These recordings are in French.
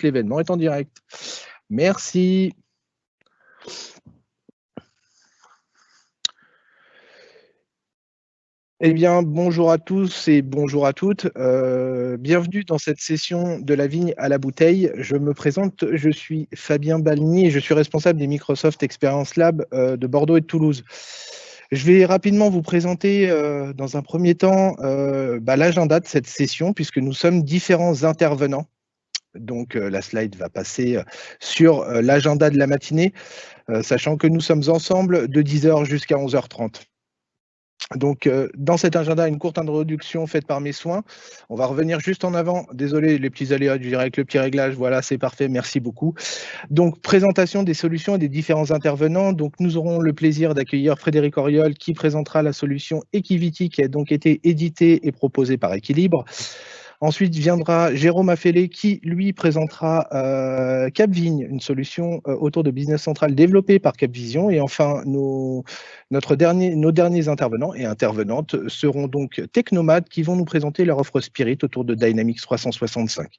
l'événement est en direct. Merci. Eh bien, bonjour à tous et bonjour à toutes. Bienvenue dans cette session de la vigne à la bouteille. Je me présente, je suis Fabien Balny et je suis responsable des Microsoft Experience Lab de Bordeaux et de Toulouse. Je vais rapidement vous présenter dans un premier temps l'agenda de cette session puisque nous sommes différents intervenants. Donc la slide va passer sur l'agenda de la matinée, sachant que nous sommes ensemble de 10h jusqu'à 11h30. Donc, dans cet agenda, une courte introduction faite par mes soins. On va revenir juste en avant. Désolé, les petits aléas du direct, le petit réglage. Voilà, c'est parfait. Merci beaucoup. Donc, présentation des solutions et des différents intervenants. Donc, nous aurons le plaisir d'accueillir Frédéric Auriol qui présentera la solution Equivity qui a donc été éditée et proposée par Equilibre. Ensuite viendra Jérôme Affélé qui, lui, présentera Capvigne, une solution autour de Business Central développée par Capvision. Et enfin, nos derniers intervenants et intervenantes seront donc Technomad qui vont nous présenter leur offre Spirit autour de Dynamics 365.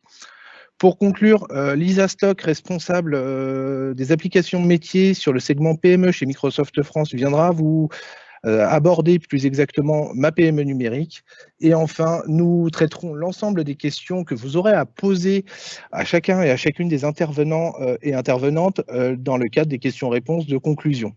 Pour conclure, Lisa Stock, responsable des applications métiers sur le segment PME chez Microsoft France, viendra vous aborder plus exactement ma PME numérique. Et enfin, nous traiterons l'ensemble des questions que vous aurez à poser à chacun et à chacune des intervenants et intervenantes dans le cadre des questions-réponses de conclusion.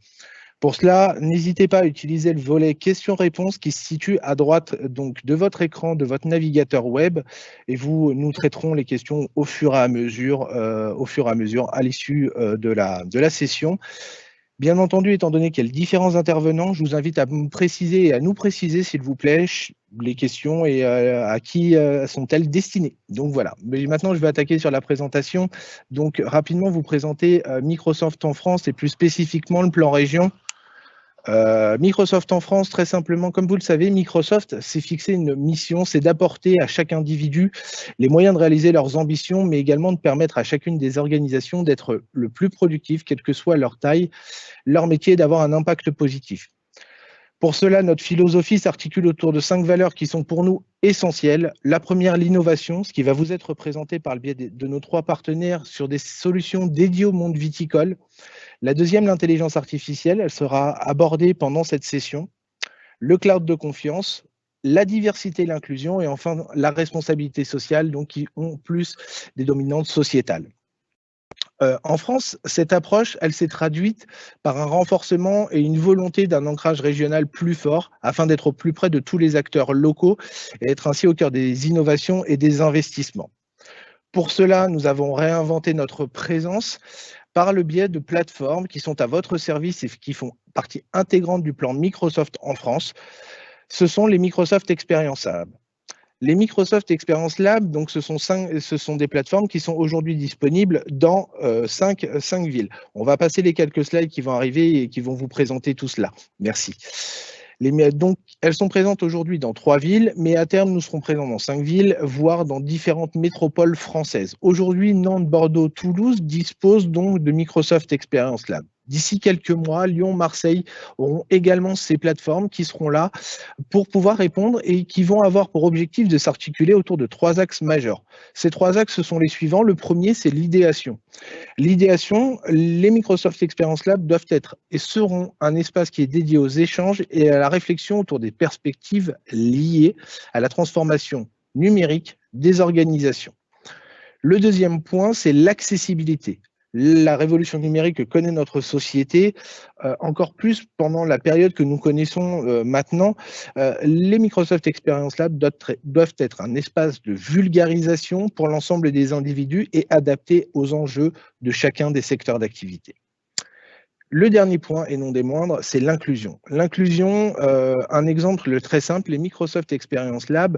Pour cela, n'hésitez pas à utiliser le volet questions-réponses qui se situe à droite donc, de votre écran, de votre navigateur web, et nous traiterons les questions au fur et à mesure à l'issue de la session. Bien entendu, étant donné qu'il y a différents intervenants, je vous invite à me préciser et à nous préciser, s'il vous plaît, les questions et à qui sont-elles destinées. Donc voilà. Mais maintenant, je vais attaquer sur la présentation. Donc rapidement, vous présenter Microsoft en France et plus spécifiquement le plan région. Microsoft en France, très simplement, comme vous le savez, Microsoft s'est fixé une mission, c'est d'apporter à chaque individu les moyens de réaliser leurs ambitions, mais également de permettre à chacune des organisations d'être le plus productif, quelle que soit leur taille, leur métier, d'avoir un impact positif. Pour cela, notre philosophie s'articule autour de 5 valeurs qui sont pour nous essentielles. La première, l'innovation, ce qui va vous être présenté par le biais de nos 3 partenaires sur des solutions dédiées au monde viticole. La deuxième, l'intelligence artificielle, elle sera abordée pendant cette session. Le cloud de confiance, la diversité et l'inclusion, et enfin la responsabilité sociale, donc qui ont plus des dominantes sociétales. En France, cette approche, elle s'est traduite par un renforcement et une volonté d'un ancrage régional plus fort afin d'être au plus près de tous les acteurs locaux et être ainsi au cœur des innovations et des investissements. Pour cela, nous avons réinventé notre présence par le biais de plateformes qui sont à votre service et qui font partie intégrante du plan Microsoft en France. Ce sont les Microsoft Experience Lab. Les Microsoft Experience Lab, donc ce sont des plateformes qui sont aujourd'hui disponibles dans 5 villes. On va passer les quelques slides qui vont arriver et qui vont vous présenter tout cela. Merci. Donc, elles sont présentes aujourd'hui dans 3 villes, mais à terme, nous serons présents dans 5 villes, voire dans différentes métropoles françaises. Aujourd'hui, Nantes, Bordeaux, Toulouse disposent donc de Microsoft Experience Lab. D'ici quelques mois, Lyon, Marseille auront également ces plateformes qui seront là pour pouvoir répondre et qui vont avoir pour objectif de s'articuler autour de 3 axes majeurs. Ces 3 axes, ce sont les suivants. Le premier, c'est l'idéation. L'idéation, les Microsoft Experience Lab doivent être et seront un espace qui est dédié aux échanges et à la réflexion autour des perspectives liées à la transformation numérique des organisations. Le deuxième point, c'est l'accessibilité. La révolution numérique que connaît notre société, encore plus pendant la période que nous connaissons maintenant, les Microsoft Experience Lab doivent être un espace de vulgarisation pour l'ensemble des individus et adapté aux enjeux de chacun des secteurs d'activité. Le dernier point, et non des moindres, c'est l'inclusion. L'inclusion, un exemple très simple, les Microsoft Experience Lab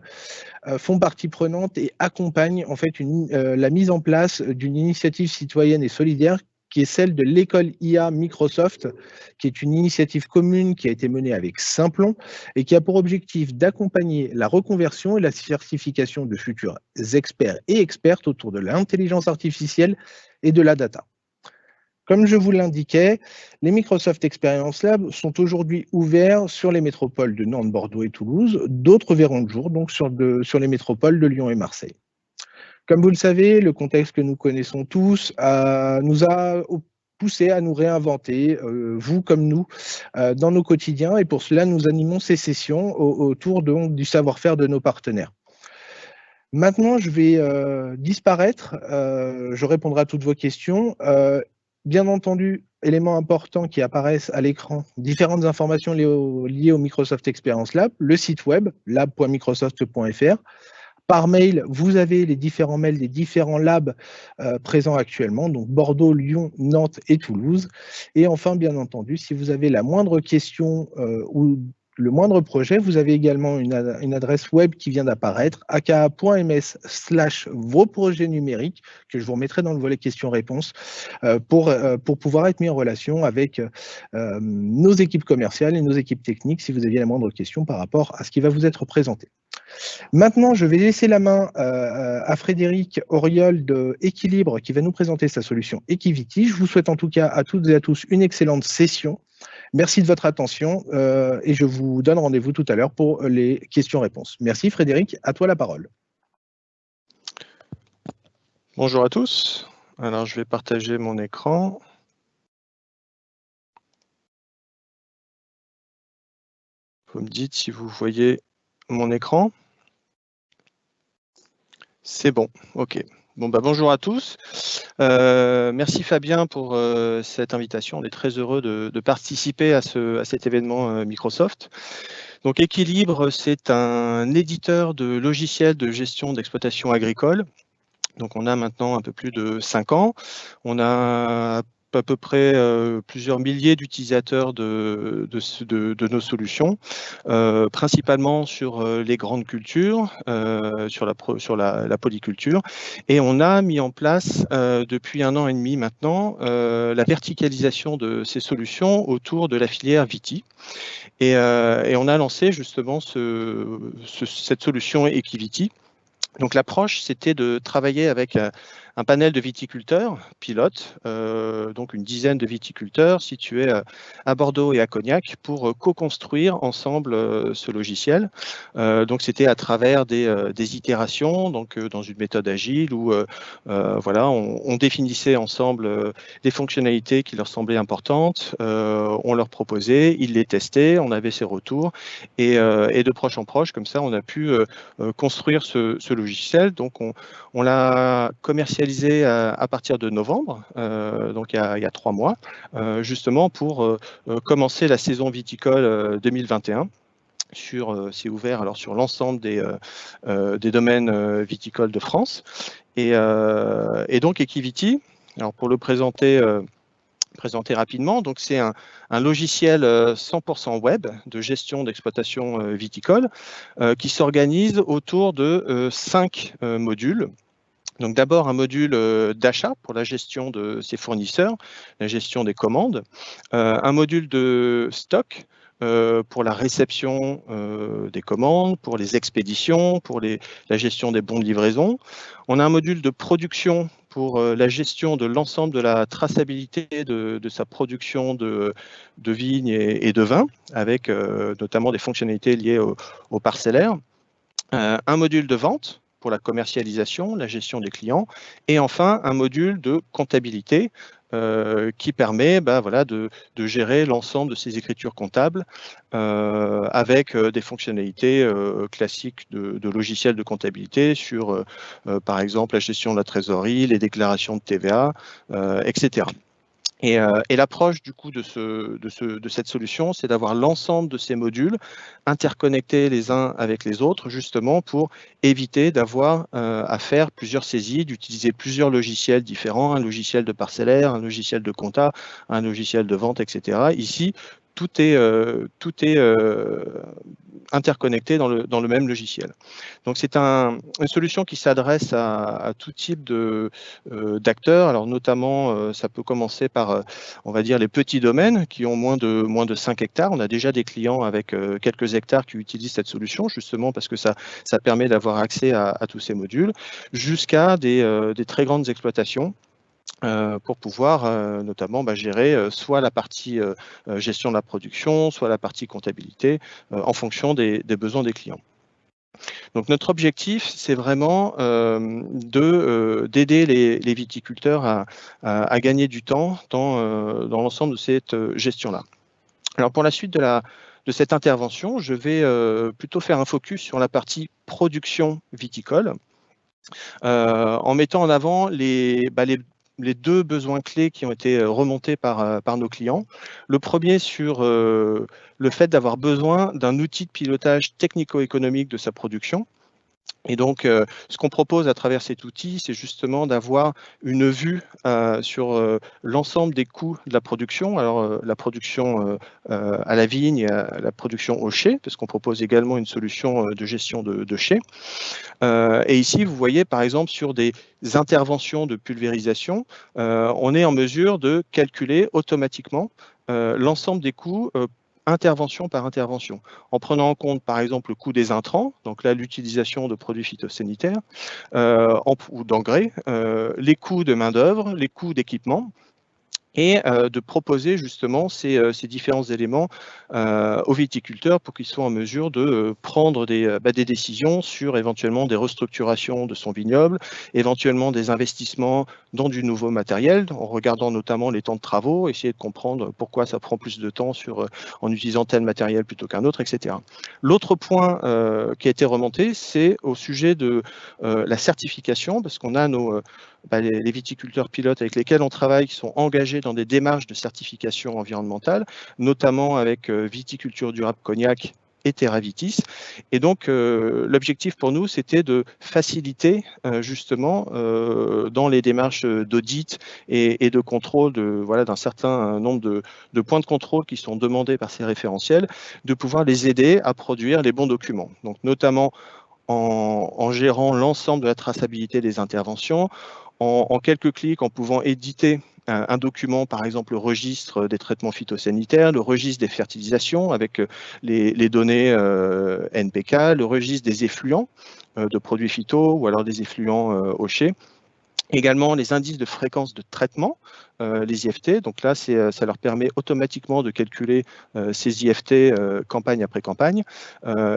font partie prenante et accompagnent en fait la mise en place d'une initiative citoyenne et solidaire qui est celle de l'école IA Microsoft, qui est une initiative commune qui a été menée avec Simplon et qui a pour objectif d'accompagner la reconversion et la certification de futurs experts et expertes autour de l'intelligence artificielle et de la data. Comme je vous l'indiquais, les Microsoft Experience Lab sont aujourd'hui ouverts sur les métropoles de Nantes, Bordeaux et Toulouse. D'autres verront le jour donc sur les métropoles de Lyon et Marseille. Comme vous le savez, le contexte que nous connaissons tous nous a poussé à nous réinventer, vous comme nous, dans nos quotidiens. Et pour cela, nous animons ces sessions autour du savoir-faire de nos partenaires. Maintenant, je vais disparaître. Je répondrai à toutes vos questions. Bien entendu, éléments importants qui apparaissent à l'écran, différentes informations liées au Microsoft Experience Lab, le site web, lab.microsoft.fr. Par mail, vous avez les différents mails des différents labs présents actuellement, donc Bordeaux, Lyon, Nantes et Toulouse. Et enfin, bien entendu, si vous avez la moindre question ou le moindre projet, vous avez également une adresse web qui vient d'apparaître, aka.ms/vos projets numériques, que je vous remettrai dans le volet questions-réponses, pour pouvoir être mis en relation avec nos équipes commerciales et nos équipes techniques si vous aviez la moindre question par rapport à ce qui va vous être présenté. Maintenant, je vais laisser la main à Frédéric Auriol de Équilibre qui va nous présenter sa solution Equivity. Je vous souhaite en tout cas à toutes et à tous une excellente session. Merci de votre attention et je vous donne rendez-vous tout à l'heure pour les questions-réponses. Merci Frédéric, à toi la parole. Bonjour à tous. Alors, je vais partager mon écran. Vous me dites si vous voyez mon écran. C'est bon, ok. Bon, bonjour à tous. Merci Fabien pour cette invitation. On est très heureux de participer à cet événement Microsoft. Donc Équilibre, c'est un éditeur de logiciels de gestion d'exploitation agricole. Donc on a maintenant un peu plus de 5 ans. On a à peu près plusieurs milliers d'utilisateurs de nos solutions, principalement sur les grandes cultures, sur la polyculture. Et on a mis en place depuis 1 an et demi maintenant la verticalisation de ces solutions autour de la filière Viti. Et on a lancé justement cette solution Equivity. Donc l'approche, c'était de travailler avec un panel de viticulteurs pilotes, donc une dizaine de viticulteurs situés à Bordeaux et à Cognac pour co-construire ensemble ce logiciel. Donc c'était à travers des itérations, donc dans une méthode agile où voilà, on définissait ensemble des fonctionnalités qui leur semblaient importantes, on leur proposait, ils les testaient, on avait ces retours et de proche en proche, comme ça, on a pu construire ce logiciel. Donc on l'a commercialisé à partir de novembre, donc il y a 3 mois, justement pour commencer la saison viticole 2021. C'est ouvert alors sur l'ensemble des domaines viticoles de France. Et donc Equivity, alors pour le présenter rapidement, donc c'est un logiciel 100% web de gestion d'exploitation viticole qui s'organise autour de 5 modules. Donc d'abord un module d'achat pour la gestion de ses fournisseurs, la gestion des commandes, un module de stock pour la réception des commandes, pour les expéditions, pour la gestion des bons de livraison. On a un module de production pour la gestion de l'ensemble de la traçabilité de sa production de vignes et de vins, avec notamment des fonctionnalités liées au parcellaire. Un module de vente pour la commercialisation, la gestion des clients, et enfin un module de comptabilité qui permet voilà, de gérer l'ensemble de ces écritures comptables avec des fonctionnalités classiques de logiciels de comptabilité sur, par exemple, la gestion de la trésorerie, les déclarations de TVA, etc. Et l'approche du coup de cette solution, c'est d'avoir l'ensemble de ces modules interconnectés les uns avec les autres, justement pour éviter d'avoir à faire plusieurs saisies, d'utiliser plusieurs logiciels différents, un logiciel de parcellaire, un logiciel de compta, un logiciel de vente, etc. Ici, tout est interconnecté dans le même logiciel. Donc c'est une solution qui s'adresse à tout type d'acteurs. Alors notamment, ça peut commencer par, on va dire, les petits domaines qui ont moins de 5 hectares. On a déjà des clients avec quelques hectares qui utilisent cette solution, justement parce que ça permet d'avoir accès à tous ces modules, jusqu'à des très grandes exploitations. Pour pouvoir notamment gérer soit la partie gestion de la production, soit la partie comptabilité, en fonction des besoins des clients. Donc notre objectif, c'est vraiment d'aider les viticulteurs à gagner du temps dans l'ensemble de cette gestion-là. Alors pour la suite de cette intervention, je vais plutôt faire un focus sur la partie production viticole, en mettant en avant les deux besoins clés qui ont été remontés par nos clients. Le premier sur le fait d'avoir besoin d'un outil de pilotage technico-économique de sa production. Et donc, ce qu'on propose à travers cet outil, c'est justement d'avoir une vue sur l'ensemble des coûts de la production. Alors, la production à la vigne, la production au chai, parce qu'on propose également une solution de gestion de chai. Et ici, vous voyez, par exemple, sur des interventions de pulvérisation, on est en mesure de calculer automatiquement l'ensemble des coûts intervention par intervention, en prenant en compte par exemple le coût des intrants, donc là l'utilisation de produits phytosanitaires ou d'engrais, les coûts de main-d'œuvre, les coûts d'équipement, et de proposer justement ces différents éléments aux viticulteurs pour qu'ils soient en mesure de prendre des décisions sur éventuellement des restructurations de son vignoble, éventuellement des investissements dans du nouveau matériel, en regardant notamment les temps de travaux, essayer de comprendre pourquoi ça prend plus de temps en utilisant tel matériel plutôt qu'un autre, etc. L'autre point qui a été remonté, c'est au sujet de la certification, parce qu'on a les viticulteurs pilotes avec lesquels on travaille qui sont engagés dans des démarches de certification environnementale, notamment avec Viticulture Durable Cognac et TerraVitis. Et donc, l'objectif pour nous, c'était de faciliter justement dans les démarches d'audit et de contrôle d'un certain nombre de points de contrôle qui sont demandés par ces référentiels, de pouvoir les aider à produire les bons documents. Donc, notamment en gérant l'ensemble de la traçabilité des interventions, en quelques clics, en pouvant éditer un document, par exemple le registre des traitements phytosanitaires, le registre des fertilisations avec les données NPK, le registre des effluents de produits phyto ou alors des effluents au chai. Également, les indices de fréquence de traitement, les IFT. Donc là, ça leur permet automatiquement de calculer ces IFT campagne après campagne.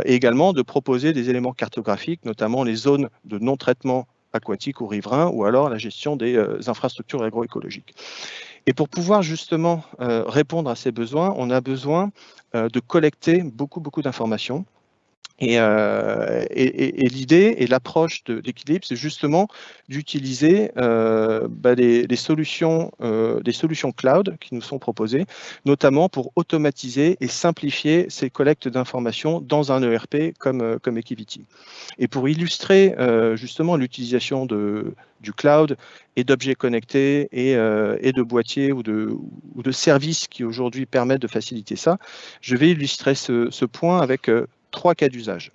Et également de proposer des éléments cartographiques, notamment les zones de non-traitement aquatique ou riverain, ou alors la gestion des infrastructures agroécologiques. Et pour pouvoir justement répondre à ces besoins, on a besoin de collecter beaucoup d'informations. Et l'idée et l'approche de l'équilibre, c'est justement d'utiliser des solutions cloud qui nous sont proposées, notamment pour automatiser et simplifier ces collectes d'informations dans un ERP comme Equiviti. Et pour illustrer justement l'utilisation du cloud et d'objets connectés et de boîtiers ou de services qui aujourd'hui permettent de faciliter ça, je vais illustrer ce point avec 3 cas d'usage.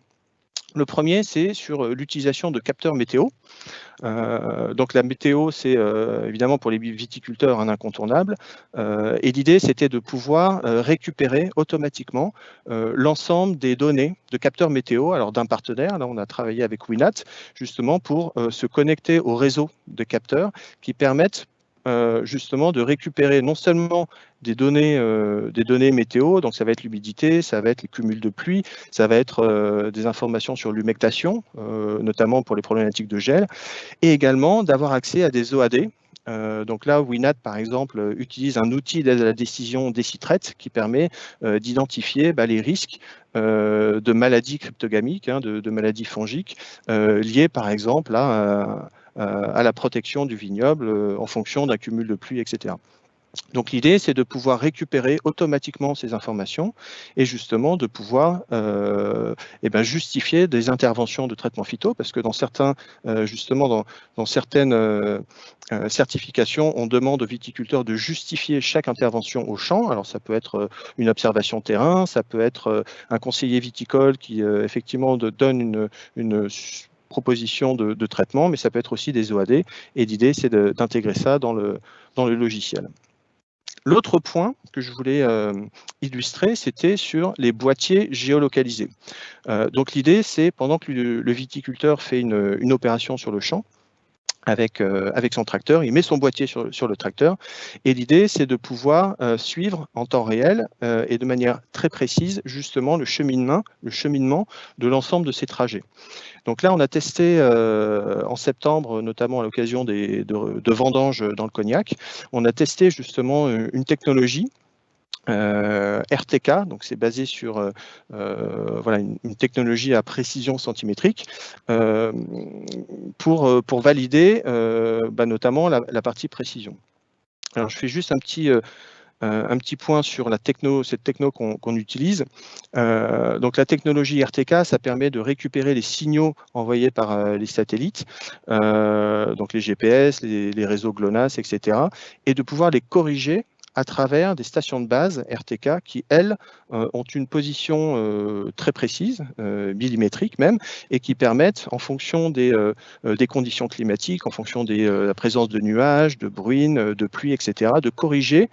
Le premier, c'est sur l'utilisation de capteurs météo. Donc la météo, c'est évidemment pour les viticulteurs un incontournable. Et l'idée, c'était de pouvoir récupérer automatiquement l'ensemble des données de capteurs météo, alors d'un partenaire. Là, on a travaillé avec Winat, justement pour se connecter au réseau de capteurs qui permettent justement de récupérer non seulement des données météo, donc ça va être l'humidité, ça va être les cumuls de pluie, ça va être des informations sur l'humectation, notamment pour les problématiques de gel, et également d'avoir accès à des OAD. Donc là, Winat, par exemple, utilise un outil d'aide à la décision DeciTraite qui permet d'identifier les risques de maladies cryptogamiques, de maladies fongiques, liées par exemple à la protection du vignoble en fonction d'un cumul de pluie, etc. Donc l'idée, c'est de pouvoir récupérer automatiquement ces informations et justement de pouvoir justifier des interventions de traitement phyto, parce que dans certaines certifications, on demande aux viticulteurs de justifier chaque intervention au champ. Alors ça peut être une observation terrain, ça peut être un conseiller viticole qui effectivement donne une proposition de traitement, mais ça peut être aussi des OAD. Et l'idée, c'est d'intégrer ça dans le logiciel. L'autre point que je voulais illustrer, c'était sur les boîtiers géolocalisés. Donc l'idée, c'est pendant que le viticulteur fait une opération sur le champ, avec son tracteur, il met son boîtier sur le tracteur, et l'idée c'est de pouvoir suivre en temps réel et de manière très précise justement le cheminement de l'ensemble de ces trajets. Donc là on a testé en septembre, notamment à l'occasion de vendanges dans le Cognac, on a testé justement une technologie RTK, donc c'est basé sur voilà, une technologie à précision centimétrique pour valider notamment la partie précision. Alors je fais juste un petit point sur cette techno qu'on utilise. Donc la technologie RTK, ça permet de récupérer les signaux envoyés par les satellites, donc les GPS, les réseaux GLONASS, etc., et de pouvoir les corriger à travers des stations de base RTK qui, elles, ont une position très précise, millimétrique même, et qui permettent, en fonction des conditions climatiques, en fonction de la présence de nuages, de bruines, de pluie, etc., de corriger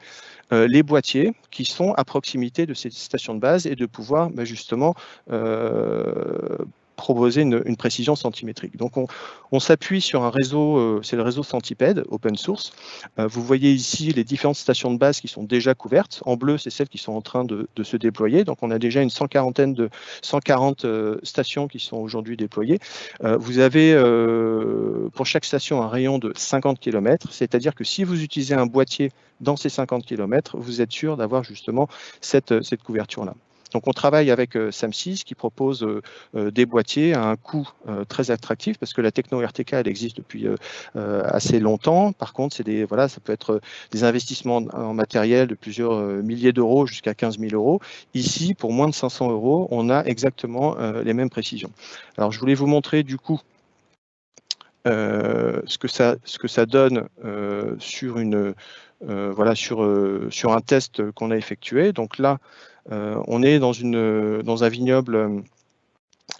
les boîtiers qui sont à proximité de ces stations de base et de pouvoir justement proposer une précision centimétrique. Donc on s'appuie sur un réseau, c'est le réseau Centipede, open source. Vous voyez ici les différentes stations de base qui sont déjà couvertes. En bleu, c'est celles qui sont en train de se déployer. Donc on a déjà une 140 stations qui sont aujourd'hui déployées. Vous avez pour chaque station un rayon de 50 km, c'est-à-dire que si vous utilisez un boîtier dans ces 50 km, vous êtes sûr d'avoir justement cette couverture-là. Donc on travaille avec SAM6 qui propose des boîtiers à un coût très attractif parce que la techno RTK elle existe depuis assez longtemps. Par contre, voilà, ça peut être des investissements en matériel de plusieurs milliers d'euros jusqu'à 15 000 euros. Ici, pour moins de 500 euros, on a exactement les mêmes précisions. Alors je voulais vous montrer du coup ce que ça donne sur sur un test qu'on a effectué. Donc là, on est dans un vignoble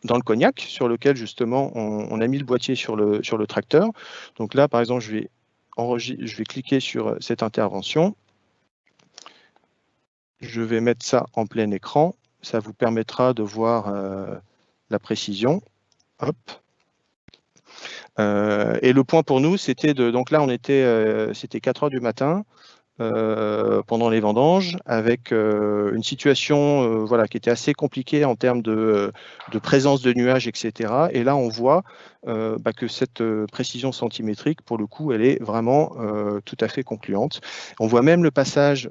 dans le Cognac, sur lequel justement on a mis le boîtier sur le tracteur. Donc là, par exemple, je vais cliquer sur cette intervention. Je vais mettre ça en plein écran. Ça vous permettra de voir la précision. Hop. Et le point pour nous, c'était donc là, c'était 4 heures du matin. Pendant les vendanges, avec une situation voilà, qui était assez compliquée en termes de présence de nuages, etc. Et là, on voit que cette précision centimétrique, pour le coup, elle est vraiment tout à fait concluante. On voit même le passage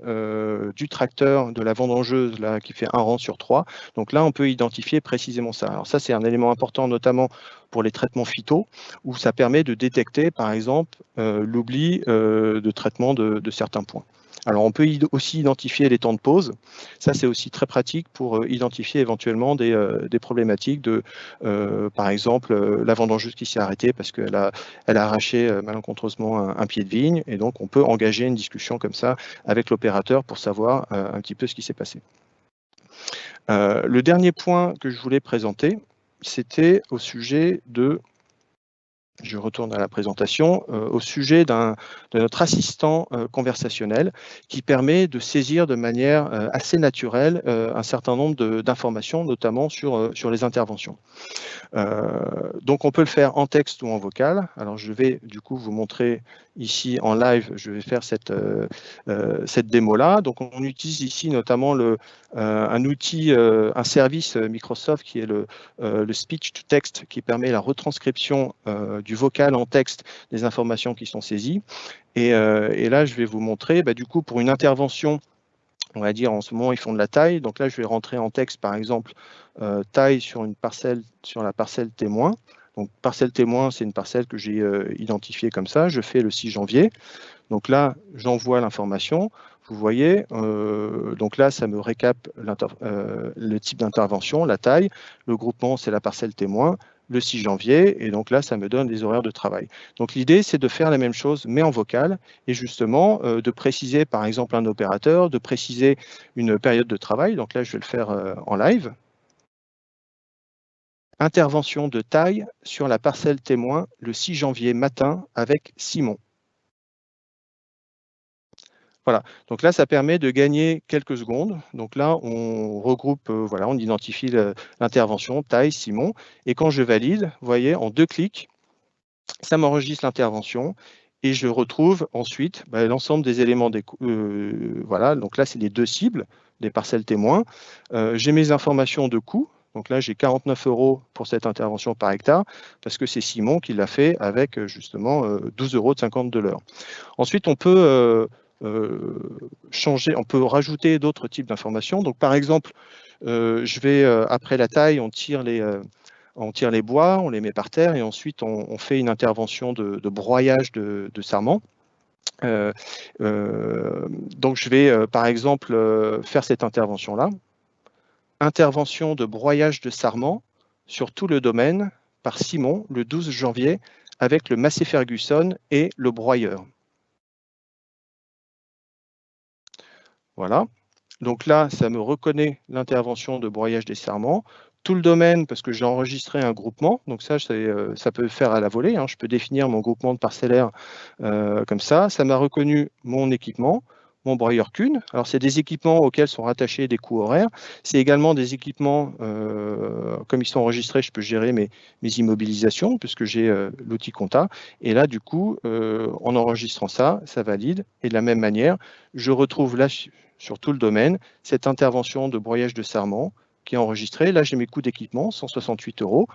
du tracteur, de la vendangeuse, là, qui fait un rang sur 3. Donc là, on peut identifier précisément ça. Alors ça, c'est un élément important, notamment pour les traitements phyto, où ça permet de détecter, par exemple, l'oubli de traitement de certains points. Alors, on peut aussi identifier les temps de pause. Ça, c'est aussi très pratique pour identifier éventuellement des problématiques de, par exemple, la vendangeuse qui s'est arrêtée parce qu'elle a arraché malencontreusement un pied de vigne. Et donc, on peut engager une discussion comme ça avec l'opérateur pour savoir un petit peu ce qui s'est passé. Le dernier point que je voulais présenter, c'était au sujet de... Je retourne à la présentation, au sujet de notre assistant conversationnel qui permet de saisir de manière assez naturelle un certain nombre d'informations, notamment sur les interventions. Donc on peut le faire en texte ou en vocal. Alors je vais du coup vous montrer ici en live, je vais faire cette démo-là. Donc on utilise ici notamment un outil, un service Microsoft qui est le speech to text qui permet la retranscription du vocal en texte des informations qui sont saisies. Et là je vais vous montrer du coup pour une intervention. On va dire en ce moment ils font de la taille, donc là je vais rentrer en texte par exemple taille sur la parcelle témoin. Donc parcelle témoin, c'est une parcelle que j'ai identifiée comme ça. Je fais le 6 janvier. Donc là, j'envoie l'information. Vous voyez, donc là, ça me récap le type d'intervention, la taille. Le groupement, c'est la parcelle témoin, le 6 janvier. Et donc là, ça me donne des horaires de travail. Donc l'idée, c'est de faire la même chose, mais en vocal. Et justement, de préciser, par exemple, un opérateur, de préciser une période de travail. Donc là, je vais le faire en live. Intervention de taille sur la parcelle témoin le 6 janvier matin avec Simon. Voilà, donc là, ça permet de gagner quelques secondes. Donc là, on regroupe, voilà, on identifie l'intervention, taille, Simon. Et quand je valide, vous voyez, en 2 clics, Ça m'enregistre l'intervention et je retrouve ensuite l'ensemble des éléments des voilà, donc là c'est les deux cibles, des parcelles témoins. J'ai mes informations de coût. Donc là, j'ai 49 € pour cette intervention par hectare, parce que c'est Simon qui l'a fait avec justement 12,50 € de l'heure. Ensuite, on peut changer, on peut rajouter d'autres types d'informations. Donc par exemple, je vais, après la taille, on tire les bois, on les met par terre et ensuite on fait une intervention de broyage de sarment. Donc je vais par exemple faire cette intervention-là. Intervention de broyage de sarment sur tout le domaine par Simon le 12 janvier avec le Massey Ferguson et le broyeur. Voilà. Donc là, ça me reconnaît l'intervention de broyage des sarments. Tout le domaine, parce que j'ai enregistré un groupement, donc ça peut faire à la volée, hein. Je peux définir mon groupement de parcellaires comme ça. Ça m'a reconnu mon équipement, mon broyeur Kuhn. Alors, c'est des équipements auxquels sont rattachés des coûts horaires. C'est également des équipements, comme ils sont enregistrés, je peux gérer mes immobilisations, puisque j'ai l'outil compta. Et là, du coup, en enregistrant ça, ça valide. Et de la même manière, je retrouve là, sur tout le domaine, cette intervention de broyage de sarment qui est enregistrée. Là, j'ai mes coûts d'équipement, 168 €.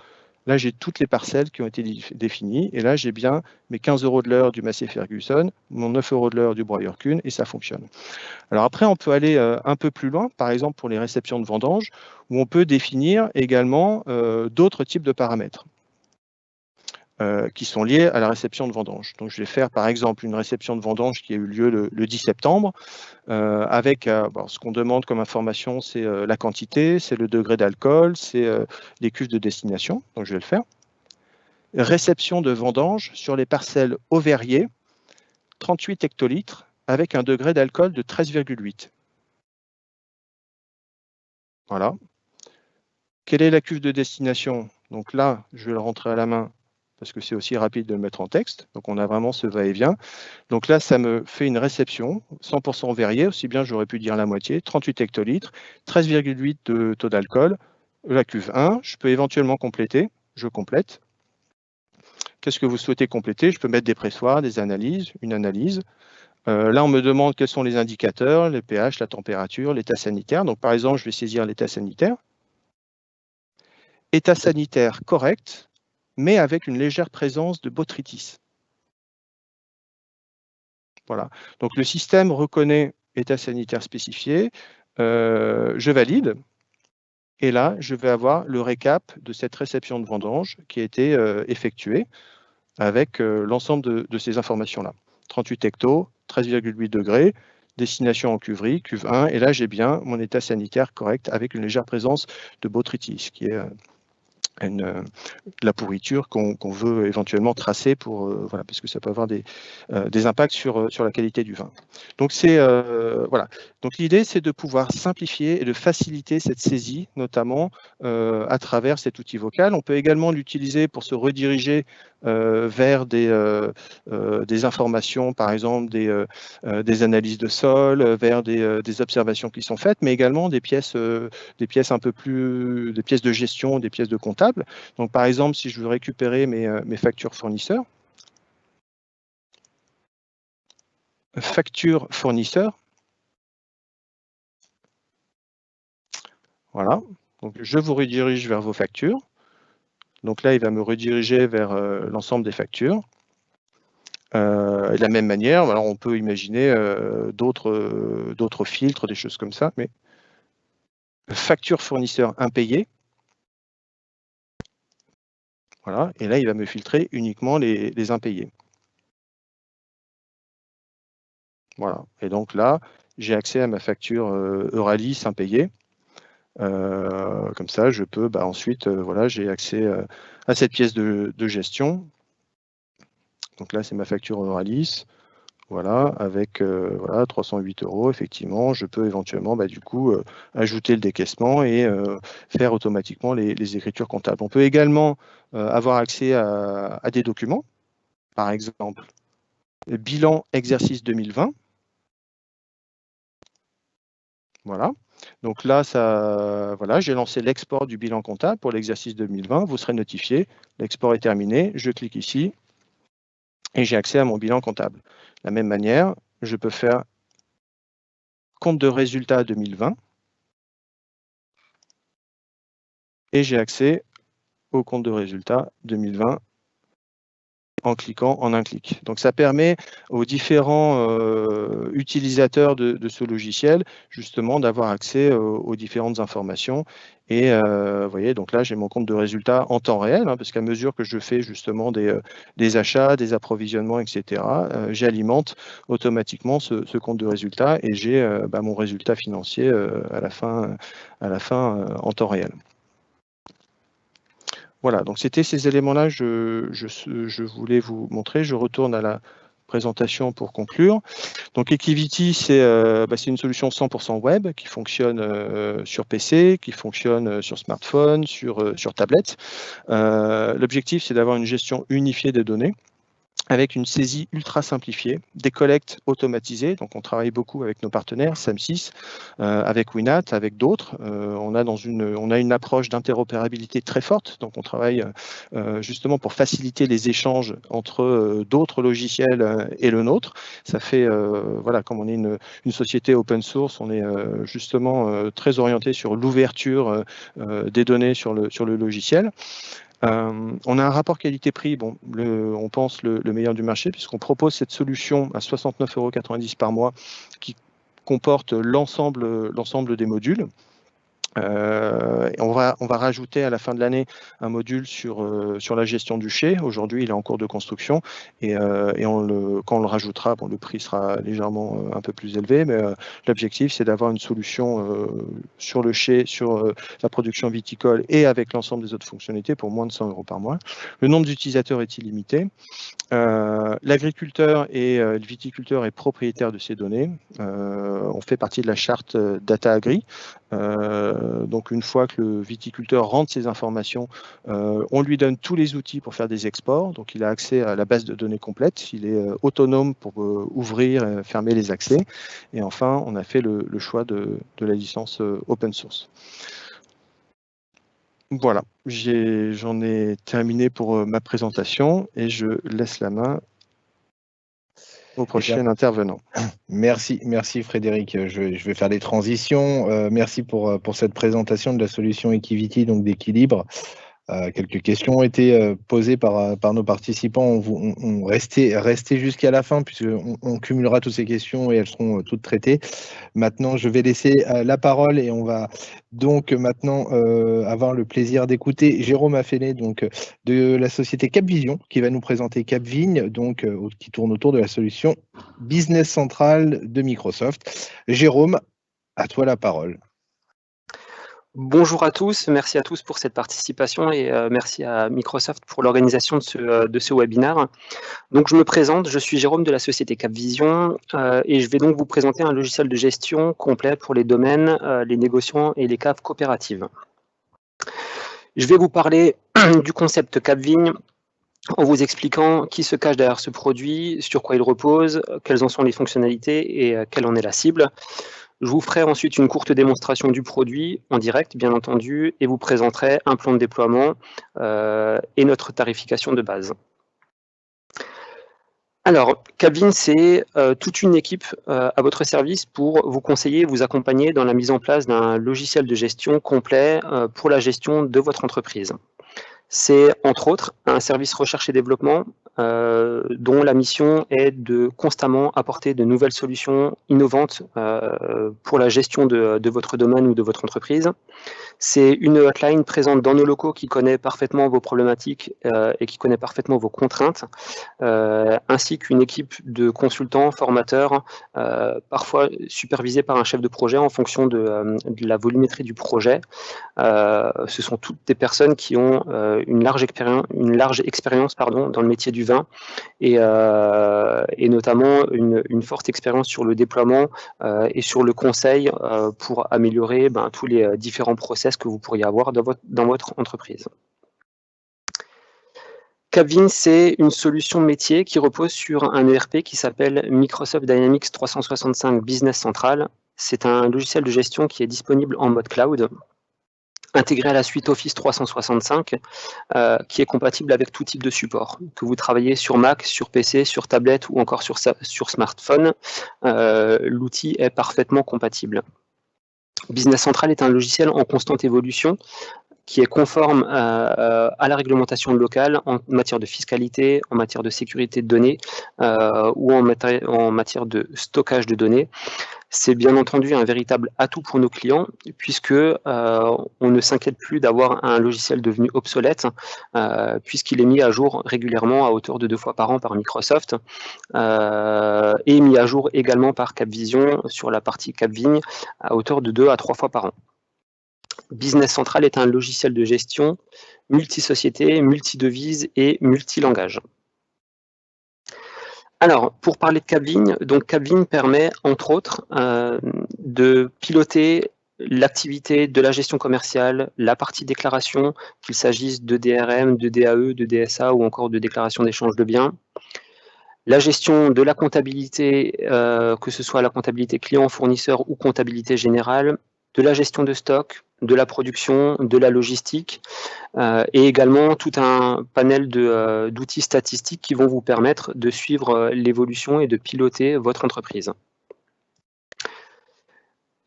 Là, j'ai toutes les parcelles qui ont été définies. Et là, j'ai bien mes 15 € de l'heure du Massey Ferguson, mon 9 € de l'heure du broyeur Kuhn, et ça fonctionne. Alors après, on peut aller un peu plus loin, par exemple pour les réceptions de vendanges, où on peut définir également d'autres types de paramètres qui sont liés à la réception de vendanges. Donc, je vais faire par exemple une réception de vendange qui a eu lieu le 10 septembre, avec ce qu'on demande comme information, c'est la quantité, c'est le degré d'alcool, c'est les cuves de destination, donc je vais le faire. Réception de vendange sur les parcelles au verrier, 38 hectolitres, avec un degré d'alcool de 13,8. Voilà. Quelle est la cuve de destination? Donc là, je vais le rentrer à la main parce que c'est aussi rapide de le mettre en texte. Donc on a vraiment ce va-et-vient. Donc là, ça me fait une réception 100% verrier, aussi bien j'aurais pu dire la moitié, 38 hectolitres, 13,8 de taux d'alcool. La cuve 1, je peux éventuellement compléter. Je complète. Qu'est-ce que vous souhaitez compléter? Je peux mettre des pressoirs, des analyses, une analyse. Là, on me demande quels sont les indicateurs, le pH, la température, l'état sanitaire. Donc par exemple, je vais saisir l'état sanitaire. État sanitaire correct, mais avec une légère présence de botrytis. Voilà. Donc le système reconnaît état sanitaire spécifié, je valide, et là, je vais avoir le récap de cette réception de vendange qui a été effectuée avec l'ensemble de ces informations-là. 38 hectos, 13,8 degrés, destination en cuverie, cuve 1, et là j'ai bien mon état sanitaire correct avec une légère présence de botrytis, qui est la pourriture qu'on veut éventuellement tracer pour, voilà, parce que ça peut avoir des impacts sur la qualité du vin. Donc voilà. Donc l'idée, c'est de pouvoir simplifier et de faciliter cette saisie, notamment à travers cet outil vocal. On peut également l'utiliser pour se rediriger vers des informations, par exemple des analyses de sol, vers des observations qui sont faites, mais également des pièces un peu plus, des pièces de gestion, des pièces de comptable. Donc par exemple, si je veux récupérer mes factures fournisseurs, voilà. Donc je vous redirige vers vos factures. Donc là, il va me rediriger vers l'ensemble des factures. De la même manière, alors on peut imaginer d'autres filtres, des choses comme ça, mais facture fournisseur impayée. Voilà, et là, il va me filtrer uniquement les impayés. Voilà, et donc là, j'ai accès à ma facture Euralis impayée. Comme ça, je peux ensuite, voilà, j'ai accès à cette pièce de gestion. Donc là, c'est ma facture Euralis. Voilà, avec voilà, 308 €, effectivement, je peux éventuellement du coup ajouter le décaissement et faire automatiquement les écritures comptables. On peut également avoir accès à des documents, par exemple, le bilan exercice 2020. Voilà. Donc là, voilà, j'ai lancé l'export du bilan comptable pour l'exercice 2020. Vous serez notifié. L'export est terminé. Je clique ici. et j'ai accès à mon bilan comptable. De la même manière, je peux faire compte de résultat 2020 et j'ai accès au compte de résultat 2020 en cliquant en un clic. Donc ça permet aux différents utilisateurs de ce logiciel justement d'avoir accès aux différentes informations. Et vous voyez, donc là j'ai mon compte de résultat en temps réel, hein, parce qu'à mesure que je fais justement des achats, des approvisionnements, etc., j'alimente automatiquement ce compte de résultat et j'ai mon résultat financier à la fin en temps réel. Voilà, donc c'était ces éléments-là que je voulais vous montrer. Je retourne à la présentation pour conclure. Donc Equivity, c'est une solution 100% web qui fonctionne sur PC, qui fonctionne sur smartphone, sur tablette. L'objectif, c'est d'avoir une gestion unifiée des données, avec une saisie ultra simplifiée, des collectes automatisées. Donc, on travaille beaucoup avec nos partenaires, SAM6, avec Winat, avec d'autres. On a une approche d'interopérabilité très forte. Donc, on travaille justement pour faciliter les échanges entre d'autres logiciels et le nôtre. Ça fait, voilà, comme on est une société open source, on est justement très orienté sur l'ouverture des données sur le logiciel. On a un rapport qualité-prix, on pense le meilleur du marché, puisqu'on propose cette solution à 69,90 € par mois qui comporte l'ensemble des modules. On va rajouter à la fin de l'année un module sur la gestion du chai. Aujourd'hui, il est en cours de construction et quand on le rajoutera, le prix sera légèrement un peu plus élevé, mais l'objectif, c'est d'avoir une solution sur le chai, sur la production viticole et avec l'ensemble des autres fonctionnalités pour moins de 100 € par mois. Le nombre d'utilisateurs est illimité. L'agriculteur et le viticulteur est propriétaire de ces données. On fait partie de la charte Data Agri. Donc une fois que le viticulteur rentre ces informations, on lui donne tous les outils pour faire des exports. Donc il a accès à la base de données complète. Il est autonome pour ouvrir et fermer les accès. Et enfin, on a fait le choix de la licence open source. Voilà, j'en ai terminé pour ma présentation et je laisse la main au prochain intervenant. Merci Frédéric. Je vais faire des transitions. Merci pour cette présentation de la solution Equivity, donc d'équilibre. Quelques questions ont été posées par nos participants. On restait jusqu'à la fin puisqu'on cumulera toutes ces questions et elles seront toutes traitées. Maintenant, je vais laisser la parole et on va donc maintenant avoir le plaisir d'écouter Jérôme Affelé, donc de la société Capvision, qui va nous présenter Capvigne, donc qui tourne autour de la solution Business Central de Microsoft. Jérôme, à toi la parole. Bonjour à tous, merci à tous pour cette participation et merci à Microsoft pour l'organisation de ce webinaire. Donc je me présente, je suis Jérôme de la société Capvision et je vais donc vous présenter un logiciel de gestion complet pour les domaines, les négociants et les caves coopératives. Je vais vous parler du concept Capvigne en vous expliquant qui se cache derrière ce produit, sur quoi il repose, quelles en sont les fonctionnalités et quelle en est la cible. Je vous ferai ensuite une courte démonstration du produit en direct, bien entendu, et vous présenterai un plan de déploiement et notre tarification de base. Alors, Capvigne, c'est toute une équipe à votre service pour vous conseiller, vous accompagner dans la mise en place d'un logiciel de gestion complet pour la gestion de votre entreprise. C'est entre autres un service recherche et développement dont la mission est de constamment apporter de nouvelles solutions innovantes pour la gestion de votre domaine ou de votre entreprise. C'est une hotline présente dans nos locaux qui connaît parfaitement vos problématiques et qui connaît parfaitement vos contraintes, ainsi qu'une équipe de consultants, formateurs, parfois supervisés par un chef de projet en fonction de la volumétrie du projet. Ce sont toutes des personnes qui ont une large expérience dans le métier du vin et notamment une forte expérience sur le déploiement et sur le conseil pour améliorer tous les différents process que vous pourriez avoir dans votre entreprise. Capvigne, c'est une solution métier qui repose sur un ERP qui s'appelle Microsoft Dynamics 365 Business Central. C'est un logiciel de gestion qui est disponible en mode cloud. intégré à la suite Office 365, qui est compatible avec tout type de support. Que vous travaillez sur Mac, sur PC, sur tablette ou encore sur smartphone, l'outil est parfaitement compatible. Business Central est un logiciel en constante évolution qui est conforme à la réglementation locale en matière de fiscalité, en matière de sécurité de données ou en matière de stockage de données. C'est bien entendu un véritable atout pour nos clients puisque on ne s'inquiète plus d'avoir un logiciel devenu obsolète puisqu'il est mis à jour régulièrement à hauteur de 2 fois par an par Microsoft et mis à jour également par Capvision sur la partie Capvigne à hauteur de 2 à 3 fois par an. Business Central est un logiciel de gestion multi-société, multi-devise et multi-langage. Alors, pour parler de Capvigne, donc Capvigne permet, entre autres, de piloter l'activité de la gestion commerciale, la partie déclaration, qu'il s'agisse de DRM, de DAE, de DSA ou encore de déclaration d'échange de biens. La gestion de la comptabilité, que ce soit la comptabilité client, fournisseur ou comptabilité générale, de la gestion de stock, de la production, de la logistique, et également tout un panel d'outils statistiques qui vont vous permettre de suivre l'évolution et de piloter votre entreprise.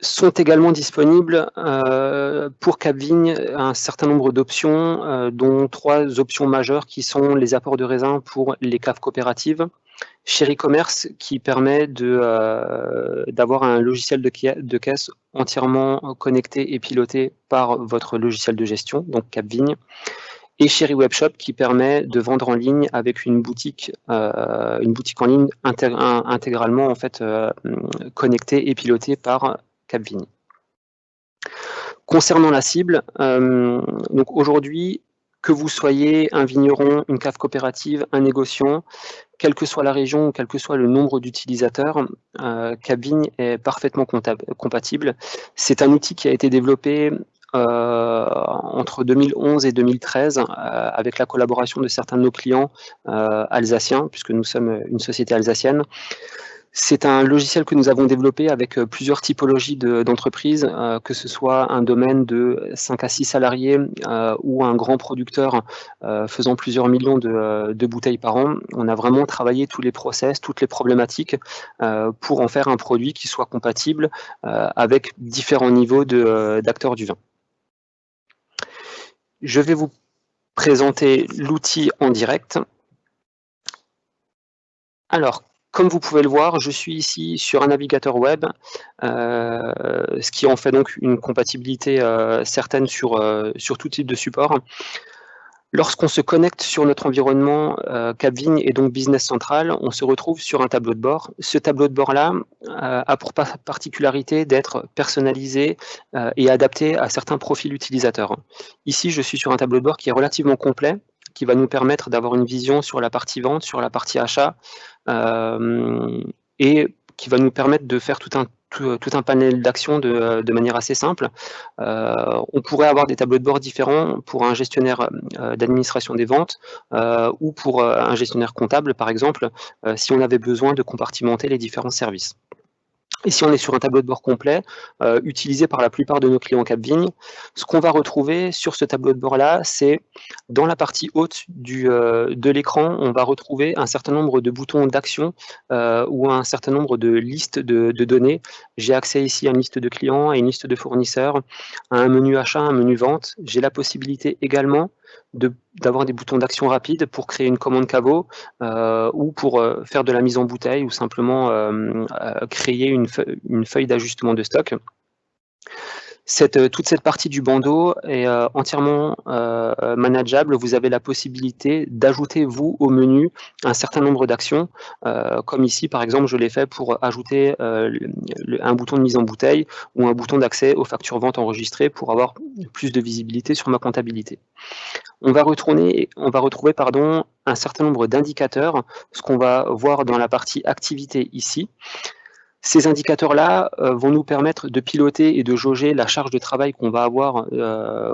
Sont également disponibles pour Capvigne un certain nombre d'options, dont 3 options majeures qui sont les apports de raisin pour les caves coopératives, Chéri Commerce qui permet d'avoir un logiciel de caisse entièrement connecté et piloté par votre logiciel de gestion, donc Capvigne, et Chéri Webshop qui permet de vendre en ligne avec une boutique en ligne intégralement en fait, connectée et pilotée par Capvigne. Concernant la cible, donc aujourd'hui, que vous soyez un vigneron, une cave coopérative, un négociant, quelle que soit la région, quel que soit le nombre d'utilisateurs, Capvigne est parfaitement compatible. C'est un outil qui a été développé entre 2011 et 2013 avec la collaboration de certains de nos clients alsaciens, puisque nous sommes une société alsacienne. C'est un logiciel que nous avons développé avec plusieurs typologies d'entreprises, que ce soit un domaine de 5 à 6 salariés ou un grand producteur faisant plusieurs millions de bouteilles par an. On a vraiment travaillé tous les process, toutes les problématiques pour en faire un produit qui soit compatible avec différents niveaux d'acteurs du vin. Je vais vous présenter l'outil en direct. Alors, comme vous pouvez le voir, je suis ici sur un navigateur web, ce qui en fait donc une compatibilité certaine sur tout type de support. Lorsqu'on se connecte sur notre environnement Capvigne et donc Business Central, on se retrouve sur un tableau de bord. Ce tableau de bord-là a pour particularité d'être personnalisé et adapté à certains profils utilisateurs. Ici, je suis sur un tableau de bord qui est relativement complet, qui va nous permettre d'avoir une vision sur la partie vente, sur la partie achat, et qui va nous permettre de faire tout un panel d'actions de manière assez simple. On pourrait avoir des tableaux de bord différents pour un gestionnaire d'administration des ventes ou pour un gestionnaire comptable, par exemple, si on avait besoin de compartimenter les différents services. Et si on est sur un tableau de bord complet, utilisé par la plupart de nos clients Capvigne, ce qu'on va retrouver sur ce tableau de bord-là, c'est dans la partie haute de l'écran, on va retrouver un certain nombre de boutons d'action ou un certain nombre de listes de données. J'ai accès ici à une liste de clients, à une liste de fournisseurs, à un menu achat, un menu vente. J'ai la possibilité également d'avoir des boutons d'action rapide pour créer une commande caveau ou pour faire de la mise en bouteille ou simplement créer une feuille d'ajustement de stock. Toute cette partie du bandeau est entièrement manageable. Vous avez la possibilité d'ajouter, vous, au menu, un certain nombre d'actions. Comme ici, par exemple, je l'ai fait pour ajouter un bouton de mise en bouteille ou un bouton d'accès aux factures ventes enregistrées pour avoir plus de visibilité sur ma comptabilité. On va retrouver un certain nombre d'indicateurs, ce qu'on va voir dans la partie activité ici. Ces indicateurs-là vont nous permettre de piloter et de jauger la charge de travail qu'on va avoir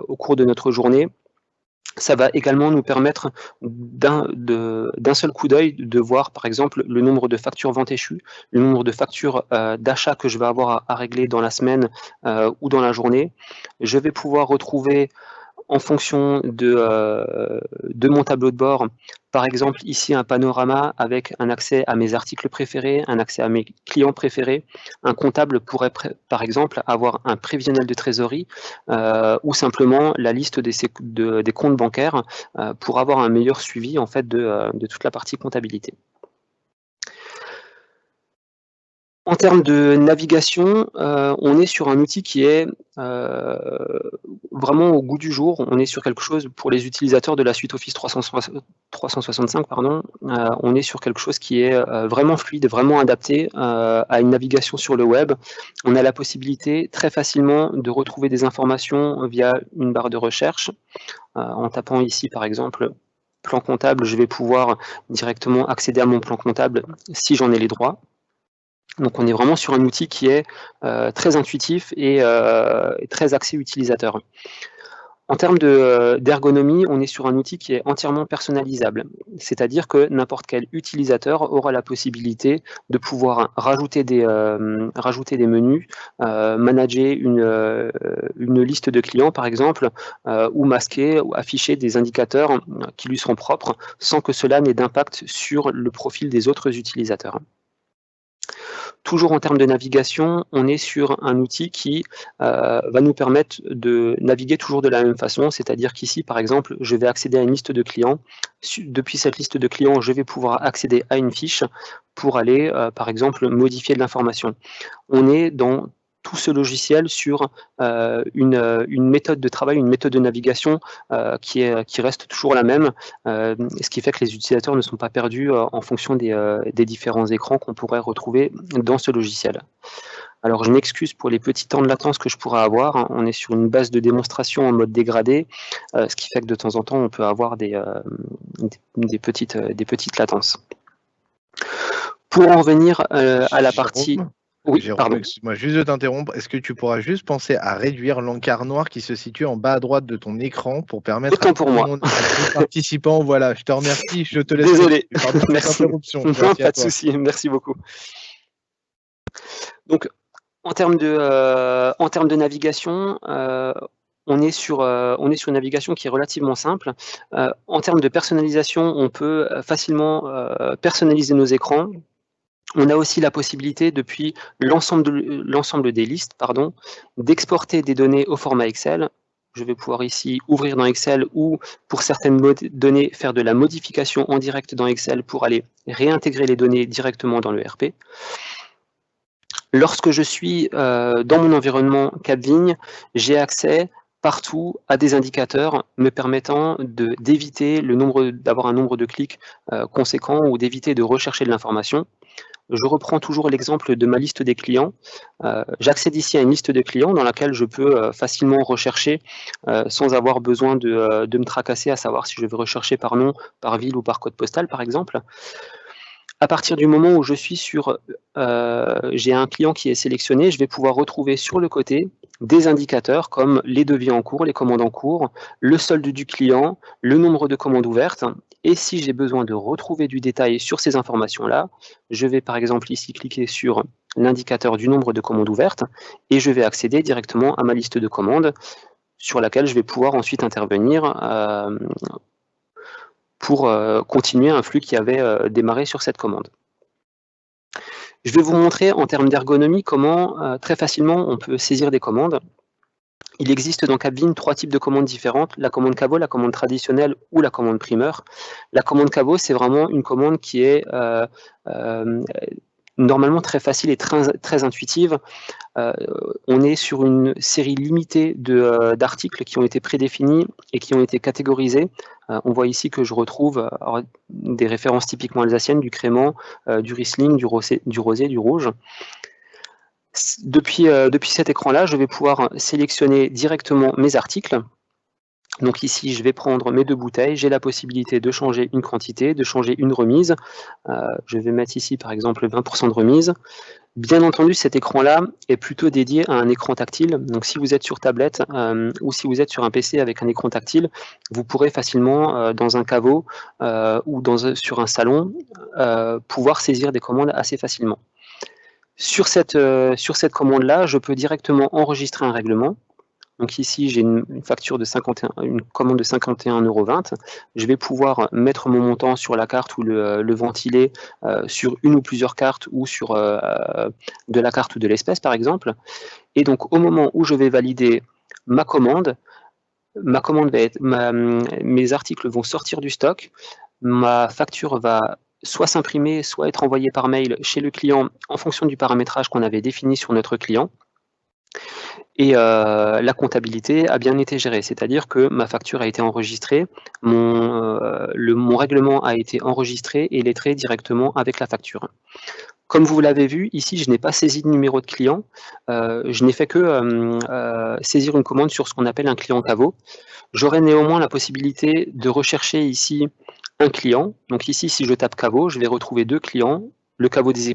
au cours de notre journée. Ça va également nous permettre d'un seul coup d'œil de voir par exemple le nombre de factures ventes échues, le nombre de factures d'achat que je vais avoir à régler dans la semaine ou dans la journée. Je vais pouvoir retrouver en fonction de mon tableau de bord, par exemple ici un panorama avec un accès à mes articles préférés, un accès à mes clients préférés. Un comptable pourrait par exemple avoir un prévisionnel de trésorerie ou simplement la liste des comptes bancaires pour avoir un meilleur suivi en fait de toute la partie comptabilité. En termes de navigation, on est sur un outil qui est vraiment au goût du jour. On est sur quelque chose pour les utilisateurs de la suite Office 365, pardon. On est sur quelque chose qui est vraiment fluide, vraiment adapté à une navigation sur le web. On a la possibilité très facilement de retrouver des informations via une barre de recherche. En tapant ici, par exemple, plan comptable, je vais pouvoir directement accéder à mon plan comptable si j'en ai les droits. Donc on est vraiment sur un outil qui est très intuitif et très axé utilisateur. En termes d'ergonomie, on est sur un outil qui est entièrement personnalisable, c'est-à-dire que n'importe quel utilisateur aura la possibilité de pouvoir rajouter des menus, manager une liste de clients par exemple, ou masquer ou afficher des indicateurs qui lui seront propres sans que cela n'ait d'impact sur le profil des autres utilisateurs. Toujours en termes de navigation, on est sur un outil qui va nous permettre de naviguer toujours de la même façon, c'est-à-dire qu'ici, par exemple, je vais accéder à une liste de clients. Depuis cette liste de clients, je vais pouvoir accéder à une fiche pour aller, par exemple, modifier de l'information. On est dans tout ce logiciel sur une méthode de travail, une méthode de navigation qui reste toujours la même, ce qui fait que les utilisateurs ne sont pas perdus en fonction des différents écrans qu'on pourrait retrouver dans ce logiciel. Alors je m'excuse pour les petits temps de latence que je pourrais avoir, on est sur une base de démonstration en mode dégradé, ce qui fait que de temps en temps on peut avoir des petites latences. Pour en revenir à la partie... Oui, Jérôme, excuse-moi juste de t'interrompre. Est-ce que tu pourras juste penser à réduire l'encart noir qui se situe en bas à droite de ton écran pour permettre à tout le monde, à tous les participants, voilà, je te remercie, je te laisse. Désolé, merci. Non, pas de souci, merci beaucoup. Donc, en termes de navigation, on est sur une navigation qui est relativement simple. En termes de personnalisation, on peut facilement personnaliser nos écrans. On a aussi la possibilité, depuis l'ensemble des listes, d'exporter des données au format Excel. Je vais pouvoir ici ouvrir dans Excel ou, pour certaines données, faire de la modification en direct dans Excel pour aller réintégrer les données directement dans le RP. Lorsque je suis dans mon environnement Capvigne, j'ai accès partout à des indicateurs me permettant d'éviter d'avoir un nombre de clics conséquent ou d'éviter de rechercher de l'information. Je reprends toujours l'exemple de ma liste des clients. J'accède ici à une liste de clients dans laquelle je peux facilement rechercher sans avoir besoin de me tracasser à savoir si je vais rechercher par nom, par ville ou par code postal par exemple. À partir du moment où je suis j'ai un client qui est sélectionné, je vais pouvoir retrouver sur le côté des indicateurs comme les devis en cours, les commandes en cours, le solde du client, le nombre de commandes ouvertes. Et si j'ai besoin de retrouver du détail sur ces informations-là, je vais par exemple ici cliquer sur l'indicateur du nombre de commandes ouvertes et je vais accéder directement à ma liste de commandes sur laquelle je vais pouvoir ensuite intervenir pour continuer un flux qui avait démarré sur cette commande. Je vais vous montrer en termes d'ergonomie comment très facilement on peut saisir des commandes. Il existe dans Capvigne 3 types de commandes différentes, la commande caveau, la commande traditionnelle ou la commande primeur. La commande caveau, c'est vraiment une commande qui est normalement très facile et très intuitive. On est sur une série limitée d'articles qui ont été prédéfinis et qui ont été catégorisés. On voit ici que je retrouve des références typiquement alsaciennes, du crément, du riesling, du rosé, du rouge. Depuis cet écran-là, je vais pouvoir sélectionner directement mes articles. Donc ici, je vais prendre mes 2 bouteilles. J'ai la possibilité de changer une quantité, de changer une remise. Je vais mettre ici, par exemple, 20% de remise. Bien entendu, cet écran-là est plutôt dédié à un écran tactile. Donc, si vous êtes sur tablette ou si vous êtes sur un PC avec un écran tactile, vous pourrez facilement, dans un caveau ou sur un salon, pouvoir saisir des commandes assez facilement. Sur cette commande-là, je peux directement enregistrer un règlement. Donc ici, j'ai une commande de 51,20 €. Je vais pouvoir mettre mon montant sur la carte ou le ventiler sur une ou plusieurs cartes ou sur de la carte ou de l'espèce, par exemple. Et donc, au moment où je vais valider ma commande va être, mes articles vont sortir du stock, ma facture va soit s'imprimer, soit être envoyée par mail chez le client en fonction du paramétrage qu'on avait défini sur notre client. Et la comptabilité a bien été gérée, c'est-à-dire que ma facture a été enregistrée, mon règlement a été enregistré et lettré directement avec la facture. Comme vous l'avez vu, ici, je n'ai pas saisi de numéro de client, je n'ai fait que saisir une commande sur ce qu'on appelle un client caveau. J'aurai néanmoins la possibilité de rechercher ici un client. Donc ici, si je tape caveau, je vais retrouver 2 clients, le caveau des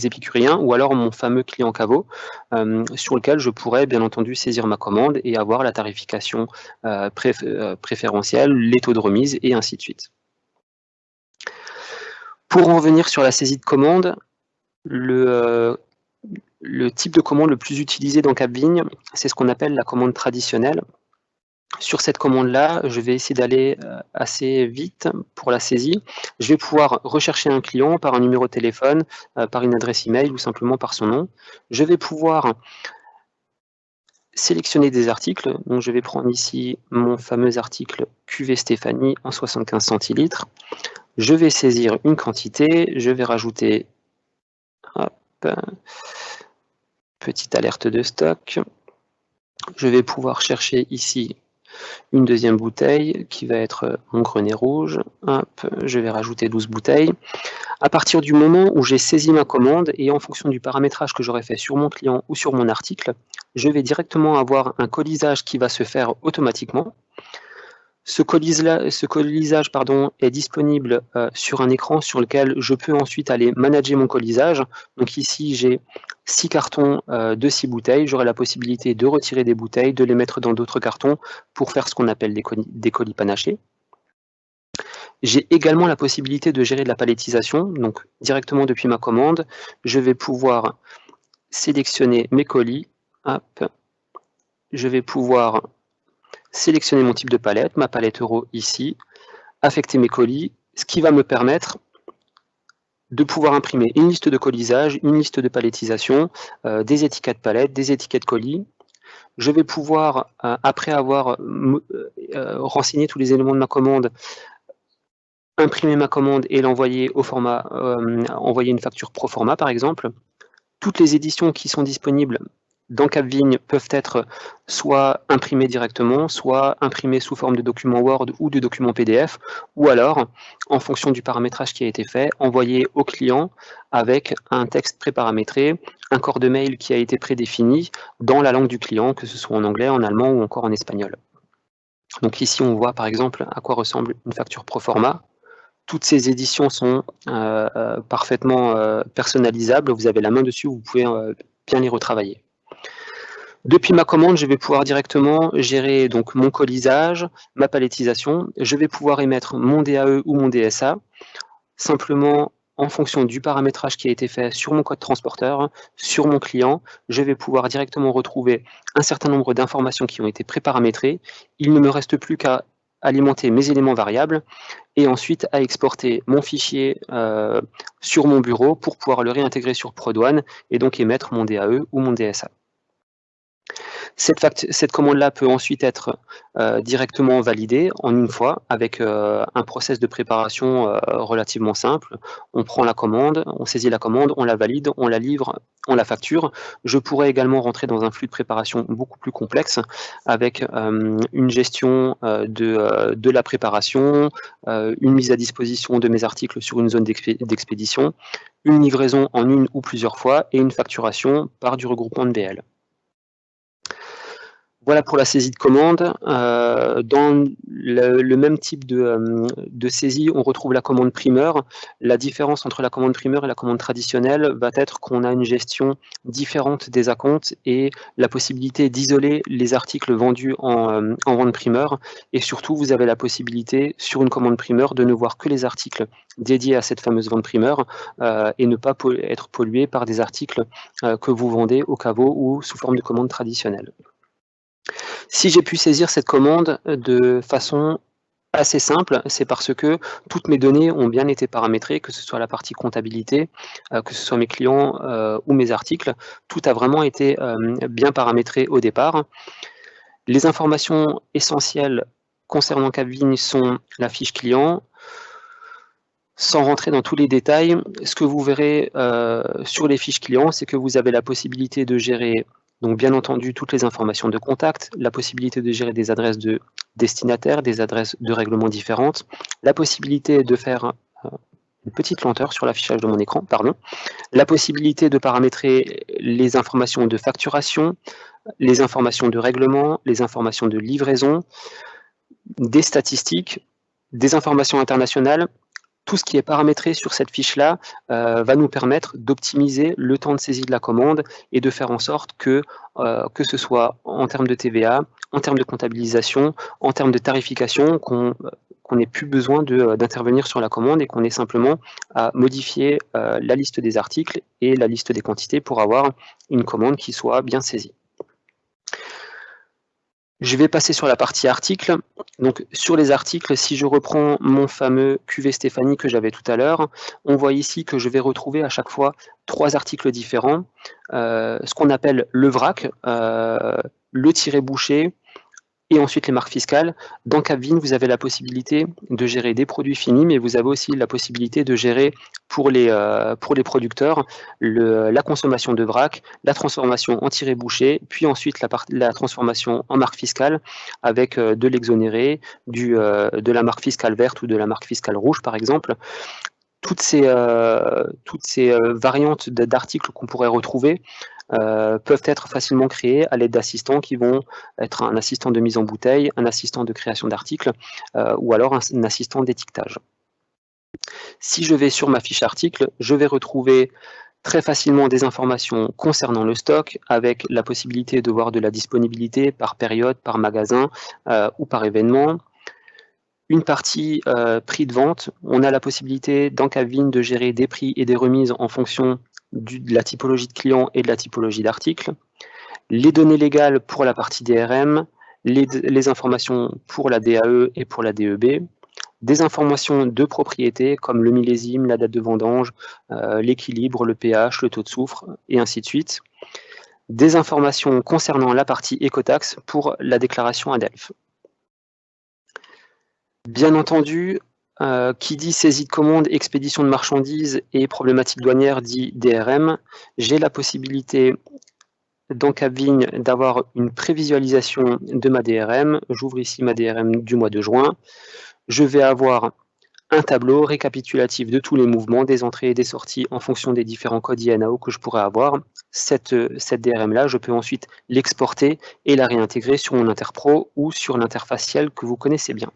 épicuriens ou alors mon fameux client caveau, sur lequel je pourrais bien entendu saisir ma commande et avoir la tarification préférentielle, les taux de remise et ainsi de suite. Pour en revenir sur la saisie de commande, le type de commande le plus utilisé dans Capvigne, c'est ce qu'on appelle la commande traditionnelle. Sur cette commande-là, je vais essayer d'aller assez vite pour la saisie. Je vais pouvoir rechercher un client par un numéro de téléphone, par une adresse email ou simplement par son nom. Je vais pouvoir sélectionner des articles. Donc, je vais prendre ici mon fameux article cuvée Stéphanie en 75 centilitres. Je vais saisir une quantité. Je vais rajouter petite alerte de stock. Je vais pouvoir chercher ici une deuxième bouteille qui va être mon grenet rouge. Hop, je vais rajouter 12 bouteilles. À partir du moment où j'ai saisi ma commande et en fonction du paramétrage que j'aurai fait sur mon client ou sur mon article, je vais directement avoir un colisage qui va se faire automatiquement. Ce colisage est disponible sur un écran sur lequel je peux ensuite aller manager mon colisage. Donc ici, j'ai 6 cartons de 6 bouteilles. J'aurai la possibilité de retirer des bouteilles, de les mettre dans d'autres cartons pour faire ce qu'on appelle des colis panachés. J'ai également la possibilité de gérer de la palettisation. Donc directement depuis ma commande, je vais pouvoir sélectionner mes colis. Hop. Je vais pouvoir sélectionner mon type de palette, ma palette euro ici, affecter mes colis, ce qui va me permettre de pouvoir imprimer une liste de colisage, une liste de palettisation, des étiquettes palettes, des étiquettes colis. Je vais pouvoir, après avoir renseigné tous les éléments de ma commande, imprimer ma commande et l'envoyer au format, envoyer une facture pro forma par exemple. Toutes les éditions qui sont disponibles dans Capvigne peuvent être soit imprimées directement, soit imprimées sous forme de document Word ou de document PDF, ou alors, en fonction du paramétrage qui a été fait, envoyées au client avec un texte préparamétré, un corps de mail qui a été prédéfini dans la langue du client, que ce soit en anglais, en allemand ou encore en espagnol. Donc ici, on voit par exemple à quoi ressemble une facture pro forma. Toutes ces éditions sont parfaitement personnalisables. Vous avez la main dessus, vous pouvez bien les retravailler. Depuis ma commande, je vais pouvoir directement gérer donc mon colisage, ma palettisation. Je vais pouvoir émettre mon DAE ou mon DSA, simplement en fonction du paramétrage qui a été fait sur mon code transporteur, sur mon client. Je vais pouvoir directement retrouver un certain nombre d'informations qui ont été préparamétrées. Il ne me reste plus qu'à alimenter mes éléments variables et ensuite à exporter mon fichier sur mon bureau pour pouvoir le réintégrer sur ProDouane et donc émettre mon DAE ou mon DSA. Cette commande-là peut ensuite être directement validée en une fois avec un process de préparation relativement simple. On prend la commande, on saisit la commande, on la valide, on la livre, on la facture. Je pourrais également rentrer dans un flux de préparation beaucoup plus complexe avec une gestion de la préparation, une mise à disposition de mes articles sur une zone d'expédition, une livraison en une ou plusieurs fois et une facturation par du regroupement de BL. Voilà pour la saisie de commande. Dans le même type de saisie, on retrouve la commande primeur. La différence entre la commande primeur et la commande traditionnelle va être qu'on a une gestion différente des acomptes et la possibilité d'isoler les articles vendus en vente primeur. Et surtout, vous avez la possibilité, sur une commande primeur, de ne voir que les articles dédiés à cette fameuse vente primeur et ne pas être pollué par des articles que vous vendez au caveau ou sous forme de commande traditionnelle. Si j'ai pu saisir cette commande de façon assez simple, c'est parce que toutes mes données ont bien été paramétrées, que ce soit la partie comptabilité, que ce soit mes clients ou mes articles. Tout a vraiment été bien paramétré au départ. Les informations essentielles concernant Capvigne sont la fiche client. Sans rentrer dans tous les détails, ce que vous verrez sur les fiches clients, c'est que vous avez la possibilité de gérer, donc bien entendu, toutes les informations de contact, la possibilité de gérer des adresses de destinataires, des adresses de règlement différentes, la possibilité de faire une petite lenteur sur l'affichage de mon écran, pardon, la possibilité de paramétrer les informations de facturation, les informations de règlement, les informations de livraison, des statistiques, des informations internationales. Tout ce qui est paramétré sur cette fiche-là va nous permettre d'optimiser le temps de saisie de la commande et de faire en sorte que ce soit en termes de TVA, en termes de comptabilisation, en termes de tarification, qu'on n'ait plus besoin d'intervenir sur la commande et qu'on ait simplement à modifier la liste des articles et la liste des quantités pour avoir une commande qui soit bien saisie. Je vais passer sur la partie articles. Donc sur les articles, si je reprends mon fameux QV Stéphanie que j'avais tout à l'heure, on voit ici que je vais retrouver à chaque fois 3 articles différents. Ce qu'on appelle le vrac, le tiret bouché, et ensuite les marques fiscales. Dans Capvigne, vous avez la possibilité de gérer des produits finis, mais vous avez aussi la possibilité de gérer pour les producteurs la consommation de vrac, la transformation en tiré bouché, puis ensuite la transformation en marque fiscale avec de l'exonéré, de la marque fiscale verte ou de la marque fiscale rouge par exemple. Toutes ces variantes d'articles qu'on pourrait retrouver peuvent être facilement créés à l'aide d'assistants qui vont être un assistant de mise en bouteille, un assistant de création d'articles ou alors un assistant d'étiquetage. Si je vais sur ma fiche article, je vais retrouver très facilement des informations concernant le stock avec la possibilité de voir de la disponibilité par période, par magasin ou par événement. Une partie prix de vente, on a la possibilité dans Capvigne de gérer des prix et des remises en fonction de la typologie de client et de la typologie d'article, les données légales pour la partie DRM, les informations pour la DAE et pour la DEB, des informations de propriété comme le millésime, la date de vendange, l'équilibre, le pH, le taux de soufre et ainsi de suite, des informations concernant la partie écotaxe pour la déclaration ADELF. Bien entendu, qui dit saisie de commande, expédition de marchandises et problématique douanière dit DRM, j'ai la possibilité dans Capvigne d'avoir une prévisualisation de ma DRM. J'ouvre ici ma DRM du mois de juin. Je vais avoir un tableau récapitulatif de tous les mouvements, des entrées et des sorties en fonction des différents codes INAO que je pourrais avoir. Cette DRM-là, je peux ensuite l'exporter et la réintégrer sur mon Interpro ou sur l'interface Ciel que vous connaissez bien.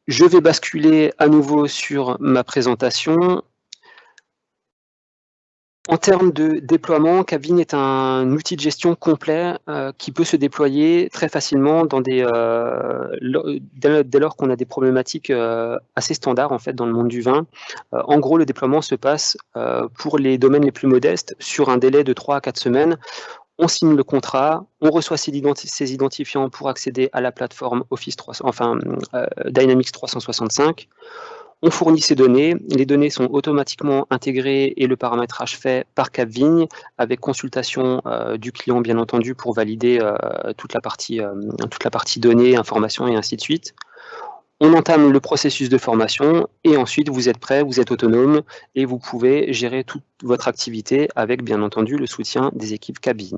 Je vais basculer à nouveau sur ma présentation. En termes de déploiement, Capvigne est un outil de gestion complet qui peut se déployer très facilement dans dès lors qu'on a des problématiques assez standards en fait dans le monde du vin. En gros, le déploiement se passe pour les domaines les plus modestes sur un délai de 3 à 4 semaines. On signe le contrat, on reçoit ses identifiants pour accéder à la plateforme Dynamics 365. On fournit ces données, les données sont automatiquement intégrées et le paramétrage fait par Capvigne avec consultation du client bien entendu pour valider toute la partie données, informations et ainsi de suite. On entame le processus de formation et ensuite vous êtes prêt, vous êtes autonome et vous pouvez gérer toute votre activité avec bien entendu le soutien des équipes Capvigne.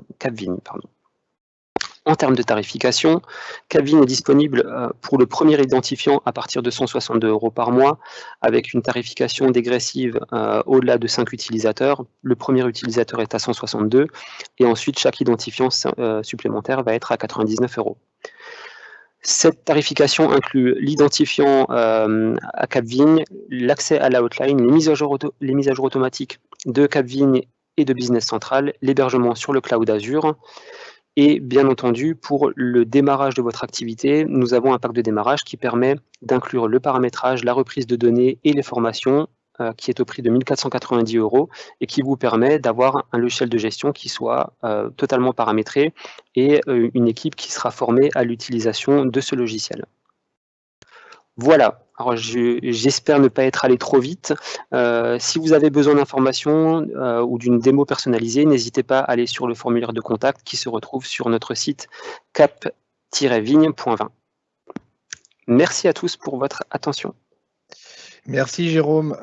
En termes de tarification, Capvin est disponible pour le premier identifiant à partir de 162 € par mois, avec une tarification dégressive au-delà de 5 utilisateurs. Le premier utilisateur est à 162 et ensuite chaque identifiant supplémentaire va être à 99 €. Cette tarification inclut l'identifiant à Capvin, l'accès à la hotline, les mises à jour automatiques de Capvin et de Business Central, l'hébergement sur le cloud Azure. Et bien entendu, pour le démarrage de votre activité, nous avons un pack de démarrage qui permet d'inclure le paramétrage, la reprise de données et les formations, qui est au prix de 1 490 € et qui vous permet d'avoir un logiciel de gestion qui soit totalement paramétré et une équipe qui sera formée à l'utilisation de ce logiciel. Voilà, alors j'espère ne pas être allé trop vite. Si vous avez besoin d'informations ou d'une démo personnalisée, n'hésitez pas à aller sur le formulaire de contact qui se retrouve sur notre site cap-vigne.20. Merci à tous pour votre attention. Merci Jérôme,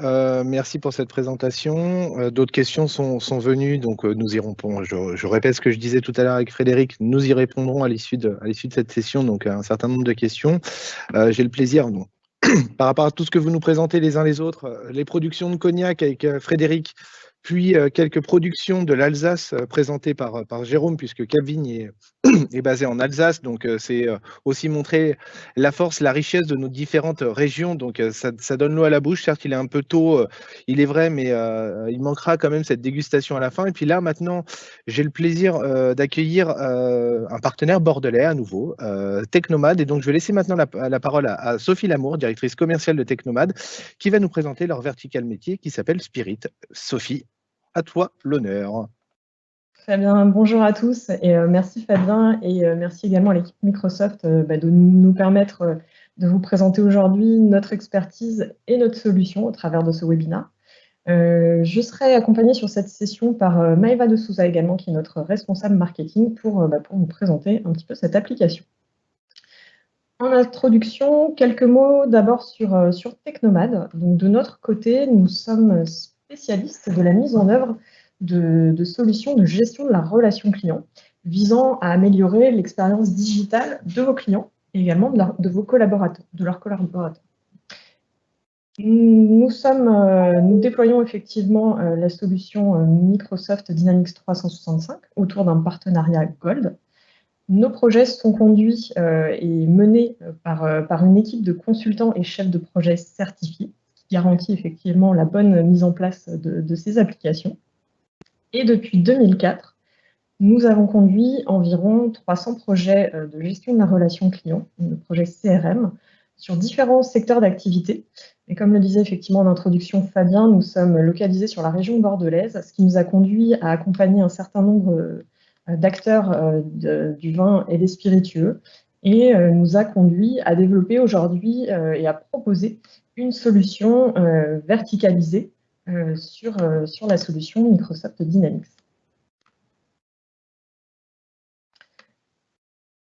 merci pour cette présentation. D'autres questions sont venues, donc nous y répondrons. Je répète ce que je disais tout à l'heure avec Frédéric, nous y répondrons à l'issue de cette session, donc un certain nombre de questions. J'ai le plaisir, donc, par rapport à tout ce que vous nous présentez les uns les autres, les productions de cognac avec Frédéric, puis quelques productions de l'Alsace présentées par Jérôme, puisque Capvin est basé en Alsace, donc c'est aussi montrer la force, la richesse de nos différentes régions, donc ça donne l'eau à la bouche. Certes, il est un peu tôt, il est vrai, mais il manquera quand même cette dégustation à la fin. Et puis là, maintenant, j'ai le plaisir d'accueillir un partenaire bordelais à nouveau, Technomad, et donc je vais laisser maintenant la parole à Sophie Lamour, directrice commerciale de Technomad, qui va nous présenter leur vertical métier qui s'appelle Spirit. Sophie, à toi l'honneur. Très bien, bonjour à tous et merci Fabien et merci également à l'équipe Microsoft de nous permettre de vous présenter aujourd'hui notre expertise et notre solution au travers de ce webinaire. Je serai accompagnée sur cette session par Maëva de Souza également, qui est notre responsable marketing pour vous présenter un petit peu cette application. En introduction, quelques mots d'abord sur Technomad. Donc, de notre côté, nous sommes spécialistes de la mise en œuvre de solutions de gestion de la relation client, visant à améliorer l'expérience digitale de vos clients et également de vos collaborateurs, de leurs collaborateurs. Nous déployons effectivement la solution Microsoft Dynamics 365 autour d'un partenariat Gold. Nos projets sont conduits et menés par une équipe de consultants et chefs de projet certifiés, qui garantit effectivement la bonne mise en place de ces applications. Et depuis 2004, nous avons conduit environ 300 projets de gestion de la relation client, de projets CRM, sur différents secteurs d'activité. Et comme le disait effectivement en introduction Fabien, nous sommes localisés sur la région bordelaise, ce qui nous a conduit à accompagner un certain nombre d'acteurs du vin et des spiritueux, et nous a conduit à développer aujourd'hui et à proposer une solution verticalisée sur la solution Microsoft Dynamics.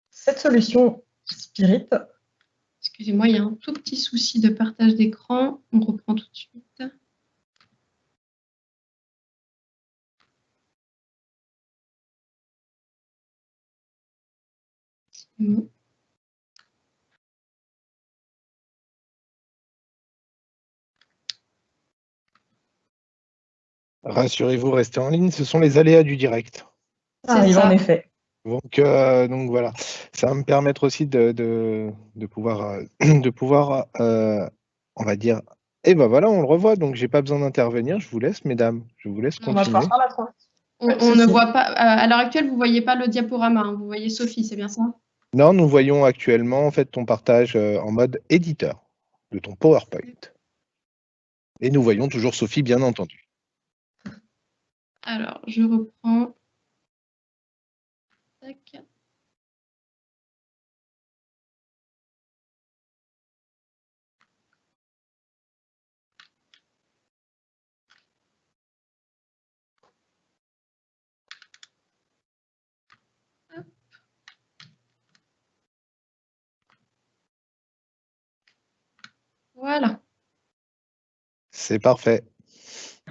Cette solution Spirit... Excusez-moi, il y a un tout petit souci de partage d'écran. On reprend tout de suite. Bon. Rassurez-vous, restez en ligne, ce sont les aléas du direct. Ça arrive en effet. Donc voilà, ça va me permettre aussi de pouvoir, on va dire, et ben voilà, on le revoit, donc j'ai pas besoin d'intervenir, je vous laisse, mesdames, je vous laisse continuer. On ne voit pas, à l'heure actuelle, vous ne voyez pas le diaporama, hein, vous voyez Sophie, c'est bien ça? Non, nous voyons actuellement en fait ton partage en mode éditeur de ton PowerPoint. Et nous voyons toujours Sophie, bien entendu. Alors, je reprends. Tac. Hop. Voilà. C'est parfait.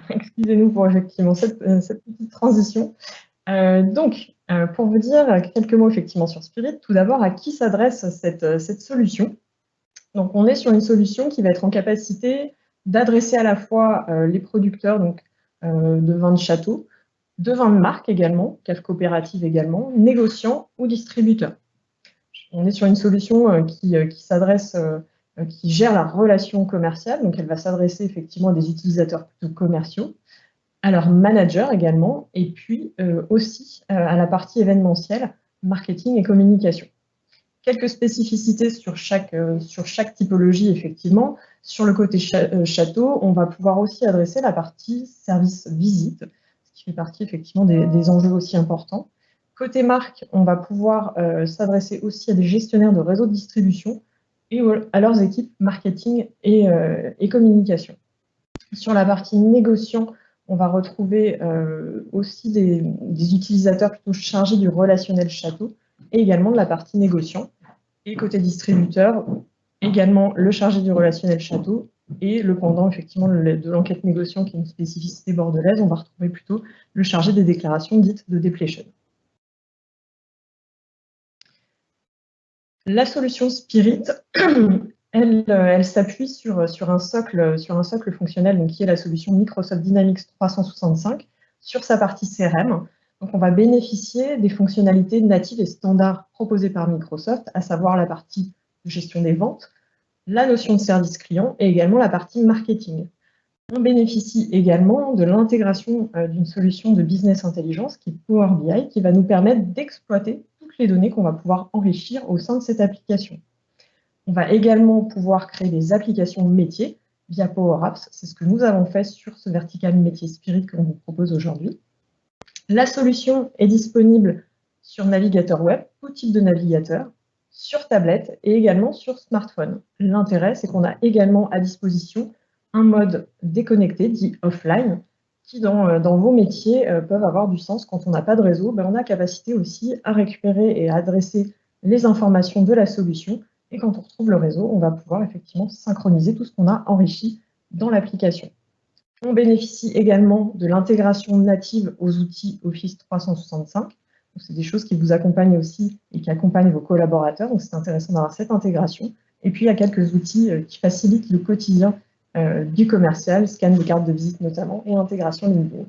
Excusez-nous pour effectivement cette petite transition. Donc, Pour vous dire quelques mots effectivement sur Spirit, tout d'abord, à qui s'adresse cette solution? Donc, on est sur une solution qui va être en capacité d'adresser à la fois les producteurs de vins de château, de vins de marque également, cave coopérative également, négociants ou distributeurs. On est sur une solution qui s'adresse, qui gère la relation commerciale, donc elle va s'adresser effectivement à des utilisateurs plutôt commerciaux, à leurs managers également, et puis aussi à la partie événementielle, marketing et communication. Quelques spécificités sur chaque typologie, effectivement. Sur le côté château, on va pouvoir aussi adresser la partie service visite, ce qui fait partie effectivement des enjeux aussi importants. Côté marque, on va pouvoir s'adresser aussi à des gestionnaires de réseaux de distribution et à leurs équipes marketing et communication. Sur la partie négociant, on va retrouver aussi des utilisateurs plutôt chargés du relationnel château et également de la partie négociant. Et côté distributeur, également le chargé du relationnel château et le pendant effectivement de l'enquête négociant qui est une spécificité bordelaise, on va retrouver plutôt le chargé des déclarations dites de déplétion. La solution Spirit, elle s'appuie sur un socle fonctionnel donc, qui est la solution Microsoft Dynamics 365 sur sa partie CRM. Donc, on va bénéficier des fonctionnalités natives et standards proposées par Microsoft, à savoir la partie de gestion des ventes, la notion de service client et également la partie marketing. On bénéficie également de l'intégration d'une solution de business intelligence qui est Power BI, qui va nous permettre d'exploiter toutes les données qu'on va pouvoir enrichir au sein de cette application. On va également pouvoir créer des applications métiers via Power Apps. C'est ce que nous avons fait sur ce vertical métier Spirit que l'on vous propose aujourd'hui. La solution est disponible sur navigateur web, tout type de navigateur, sur tablette et également sur smartphone. L'intérêt, c'est qu'on a également à disposition un mode déconnecté, dit offline, qui dans vos métiers peuvent avoir du sens quand on n'a pas de réseau. On a capacité aussi à récupérer et à adresser les informations de la solution. Et quand on retrouve le réseau, on va pouvoir effectivement synchroniser tout ce qu'on a enrichi dans l'application. On bénéficie également de l'intégration native aux outils Office 365. C'est des choses qui vous accompagnent aussi et qui accompagnent vos collaborateurs. Donc, c'est intéressant d'avoir cette intégration. Et puis, il y a quelques outils qui facilitent le quotidien du commercial, scan de cartes de visite notamment, et intégration LinkedIn.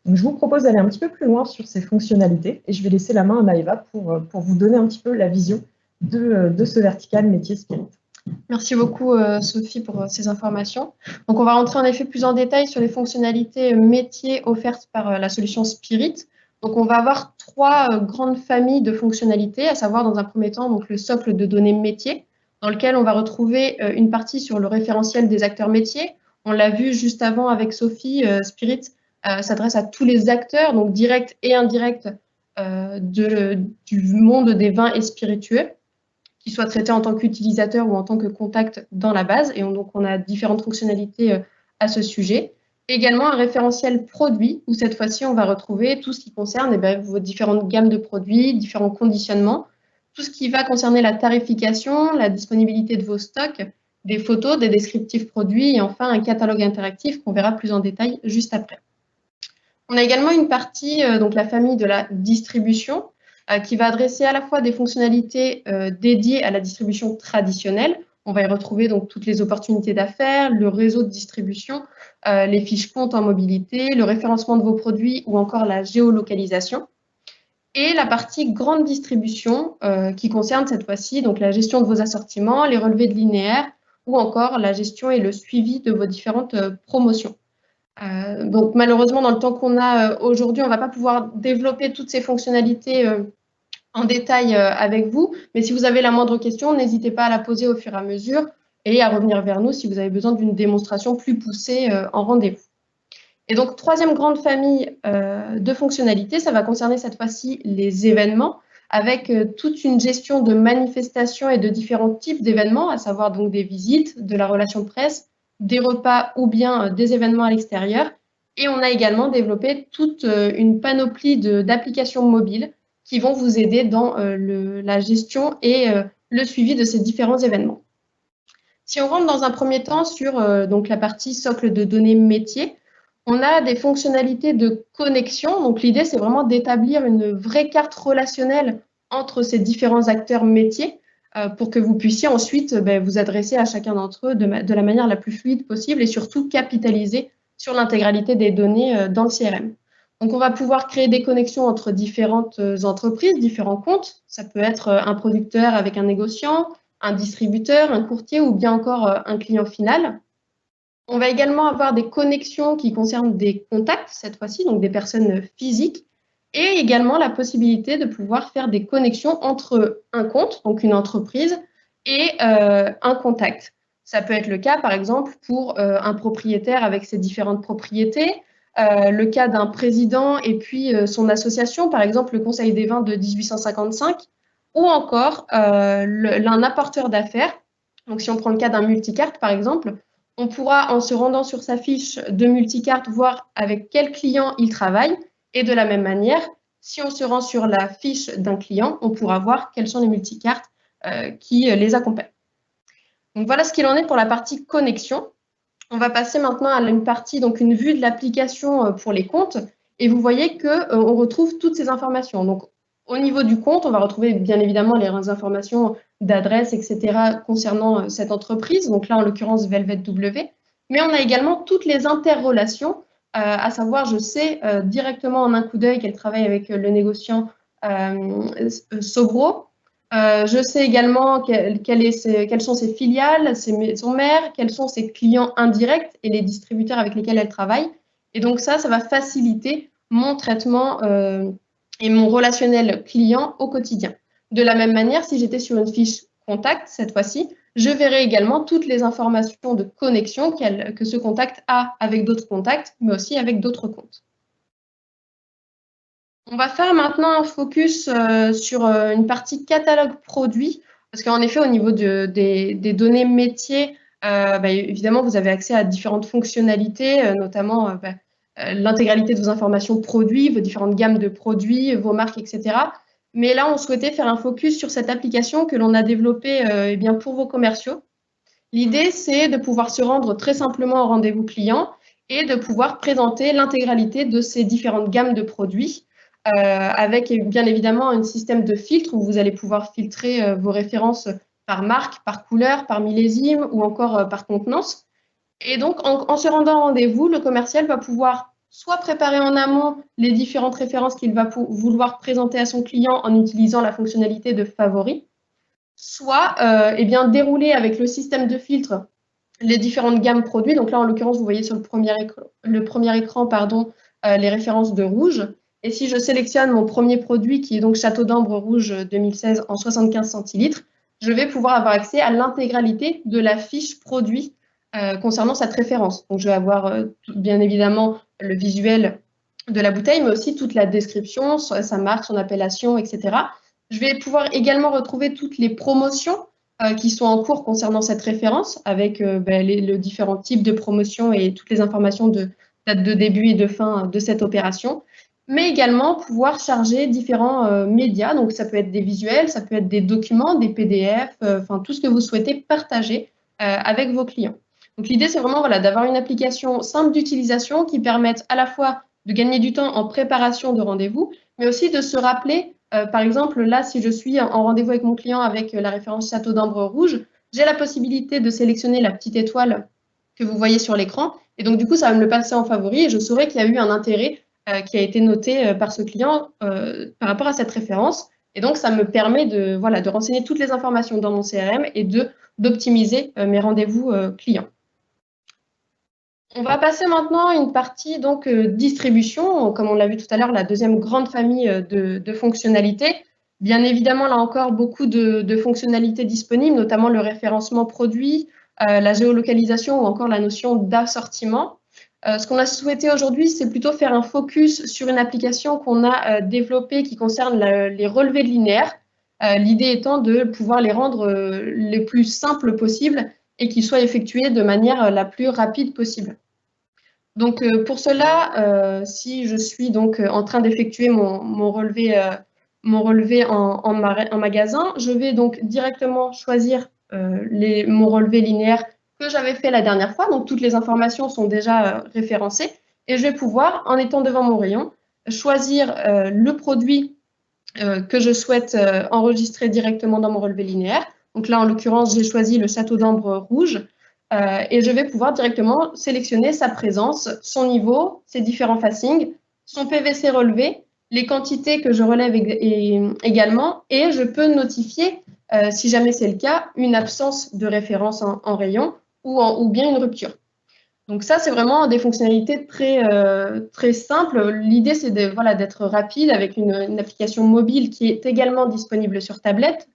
Donc, je vous propose d'aller un petit peu plus loin sur ces fonctionnalités. Et je vais laisser la main à Maëva pour vous donner un petit peu la vision de ce vertical métier Spirit. Merci beaucoup Sophie pour ces informations. Donc on va rentrer en effet plus en détail sur les fonctionnalités métiers offertes par la solution Spirit. Donc on va avoir trois grandes familles de fonctionnalités, à savoir dans un premier temps donc, le socle de données métiers, dans lequel on va retrouver une partie sur le référentiel des acteurs métiers. On l'a vu juste avant avec Sophie, Spirit s'adresse à tous les acteurs, donc directs et indirects du monde des vins et spiritueux, qui soient traités en tant qu'utilisateur ou en tant que contact dans la base. Et donc, on a différentes fonctionnalités à ce sujet. Également, un référentiel produit, où cette fois-ci, on va retrouver tout ce qui concerne vos différentes gammes de produits, différents conditionnements, tout ce qui va concerner la tarification, la disponibilité de vos stocks, des photos, des descriptifs produits et enfin un catalogue interactif qu'on verra plus en détail juste après. On a également une partie, donc la famille de la distribution, qui va adresser à la fois des fonctionnalités dédiées à la distribution traditionnelle. On va y retrouver donc toutes les opportunités d'affaires, le réseau de distribution, les fiches comptes en mobilité, le référencement de vos produits ou encore la géolocalisation. Et la partie grande distribution qui concerne cette fois-ci donc la gestion de vos assortiments, les relevés de linéaire ou encore la gestion et le suivi de vos différentes promotions. Donc malheureusement, dans le temps qu'on a aujourd'hui, on ne va pas pouvoir développer toutes ces fonctionnalités en détail avec vous, mais si vous avez la moindre question, n'hésitez pas à la poser au fur et à mesure et à revenir vers nous si vous avez besoin d'une démonstration plus poussée en rendez-vous. Et donc, troisième grande famille de fonctionnalités, ça va concerner cette fois-ci les événements, avec toute une gestion de manifestations et de différents types d'événements, à savoir donc des visites, de la relation presse, des repas ou bien des événements à l'extérieur. Et on a également développé toute une panoplie d'applications mobiles qui vont vous aider dans la gestion et le suivi de ces différents événements. Si on rentre dans un premier temps sur donc la partie socle de données métiers, On a des fonctionnalités de connexion. Donc, l'idée, c'est vraiment d'établir une vraie carte relationnelle entre ces différents acteurs métiers pour que vous puissiez ensuite vous adresser à chacun d'entre eux de la manière la plus fluide possible et surtout capitaliser sur l'intégralité des données dans le CRM. Donc, on va pouvoir créer des connexions entre différentes entreprises, différents comptes. Ça peut être un producteur avec un négociant, un distributeur, un courtier ou bien encore un client final. On va également avoir des connexions qui concernent des contacts, cette fois-ci, donc des personnes physiques, et également la possibilité de pouvoir faire des connexions entre un compte, donc une entreprise, et un contact. Ça peut être le cas, par exemple, pour un propriétaire avec ses différentes propriétés, le cas d'un président et puis son association, par exemple le Conseil des vins de 1855, ou encore un apporteur d'affaires. Donc, si on prend le cas d'un multicarte, par exemple, on pourra, en se rendant sur sa fiche de multicarte, voir avec quel client il travaille. Et de la même manière, si on se rend sur la fiche d'un client, on pourra voir quelles sont les multicartes qui les accompagnent. Donc, voilà ce qu'il en est pour la partie connexion. On va passer maintenant à une partie, donc une vue de l'application pour les comptes. Et vous voyez qu'on retrouve toutes ces informations. Donc, au niveau du compte, on va retrouver bien évidemment les informations d'adresse, etc. concernant cette entreprise. Donc là, en l'occurrence, Velvet W. Mais on a également toutes les interrelations, à savoir, je sais directement en un coup d'œil qu'elle travaille avec le négociant Sobro. Je sais également quelles sont ses filiales, son maire, quels sont ses clients indirects et les distributeurs avec lesquels elle travaille. Et donc ça va faciliter mon traitement et mon relationnel client au quotidien. De la même manière, si j'étais sur une fiche contact, cette fois-ci, je verrai également toutes les informations de connexion que ce contact a avec d'autres contacts, mais aussi avec d'autres comptes. On va faire maintenant un focus sur une partie catalogue produit, parce qu'en effet, au niveau des données métiers, évidemment, vous avez accès à différentes fonctionnalités, notamment l'intégralité de vos informations produits, vos différentes gammes de produits, vos marques, etc. Mais là, on souhaitait faire un focus sur cette application que l'on a développée pour vos commerciaux. L'idée, c'est de pouvoir se rendre très simplement au rendez-vous client et de pouvoir présenter l'intégralité de ces différentes gammes de produits avec bien évidemment un système de filtre où vous allez pouvoir filtrer vos références par marque, par couleur, par millésime ou encore par contenance. Et donc, en se rendant au rendez-vous, le commercial va pouvoir soit préparer en amont les différentes références qu'il va vouloir présenter à son client en utilisant la fonctionnalité de favori, soit dérouler avec le système de filtre les différentes gammes produits. Donc là, en l'occurrence, vous voyez sur le premier écran les références de rouge. Et si je sélectionne mon premier produit, qui est donc Château d'Ambre Rouge 2016 en 75 centilitres, je vais pouvoir avoir accès à l'intégralité de la fiche produit concernant cette référence. Donc, je vais avoir bien évidemment le visuel de la bouteille, mais aussi toute la description, sa marque, son appellation, etc. Je vais pouvoir également retrouver toutes les promotions qui sont en cours concernant cette référence, avec les différents types de promotions et toutes les informations de date de début et de fin de cette opération, mais également pouvoir charger différents médias. Donc, ça peut être des visuels, ça peut être des documents, des PDF, tout ce que vous souhaitez partager avec vos clients. Donc, l'idée, c'est vraiment d'avoir une application simple d'utilisation qui permette à la fois de gagner du temps en préparation de rendez-vous, mais aussi de se rappeler, par exemple, là, si je suis en rendez-vous avec mon client avec la référence Château d'Ambre Rouge, j'ai la possibilité de sélectionner la petite étoile que vous voyez sur l'écran. Et donc, du coup, ça va me le passer en favori et je saurai qu'il y a eu un intérêt qui a été noté par ce client par rapport à cette référence. Et donc, ça me permet de renseigner toutes les informations dans mon CRM et d'optimiser mes rendez-vous clients. On va passer maintenant à une partie distribution, comme on l'a vu tout à l'heure, la deuxième grande famille de fonctionnalités. Bien évidemment, là encore, beaucoup de fonctionnalités disponibles, notamment le référencement produit, la géolocalisation ou encore la notion d'assortiment. Ce qu'on a souhaité aujourd'hui, c'est plutôt faire un focus sur une application qu'on a développée qui concerne les relevés de linéaires. L'idée étant de pouvoir les rendre les plus simples possibles et qu'ils soient effectués de manière la plus rapide possible. Donc, pour cela, si je suis en train d'effectuer mon relevé en magasin, je vais donc directement choisir mon relevé linéaire que j'avais fait la dernière fois. Donc, toutes les informations sont déjà référencées. Et je vais pouvoir, en étant devant mon rayon, choisir le produit que je souhaite enregistrer directement dans mon relevé linéaire. Donc là, en l'occurrence, j'ai choisi le château d'ambre rouge et je vais pouvoir directement sélectionner sa présence, son niveau, ses différents facings, son PVC relevé, les quantités que je relève également, et je peux notifier, si jamais c'est le cas, une absence de référence en rayon ou bien une rupture. Donc ça, c'est vraiment des fonctionnalités très simples. L'idée, c'est d'être rapide avec une application mobile qui est également disponible sur tablette.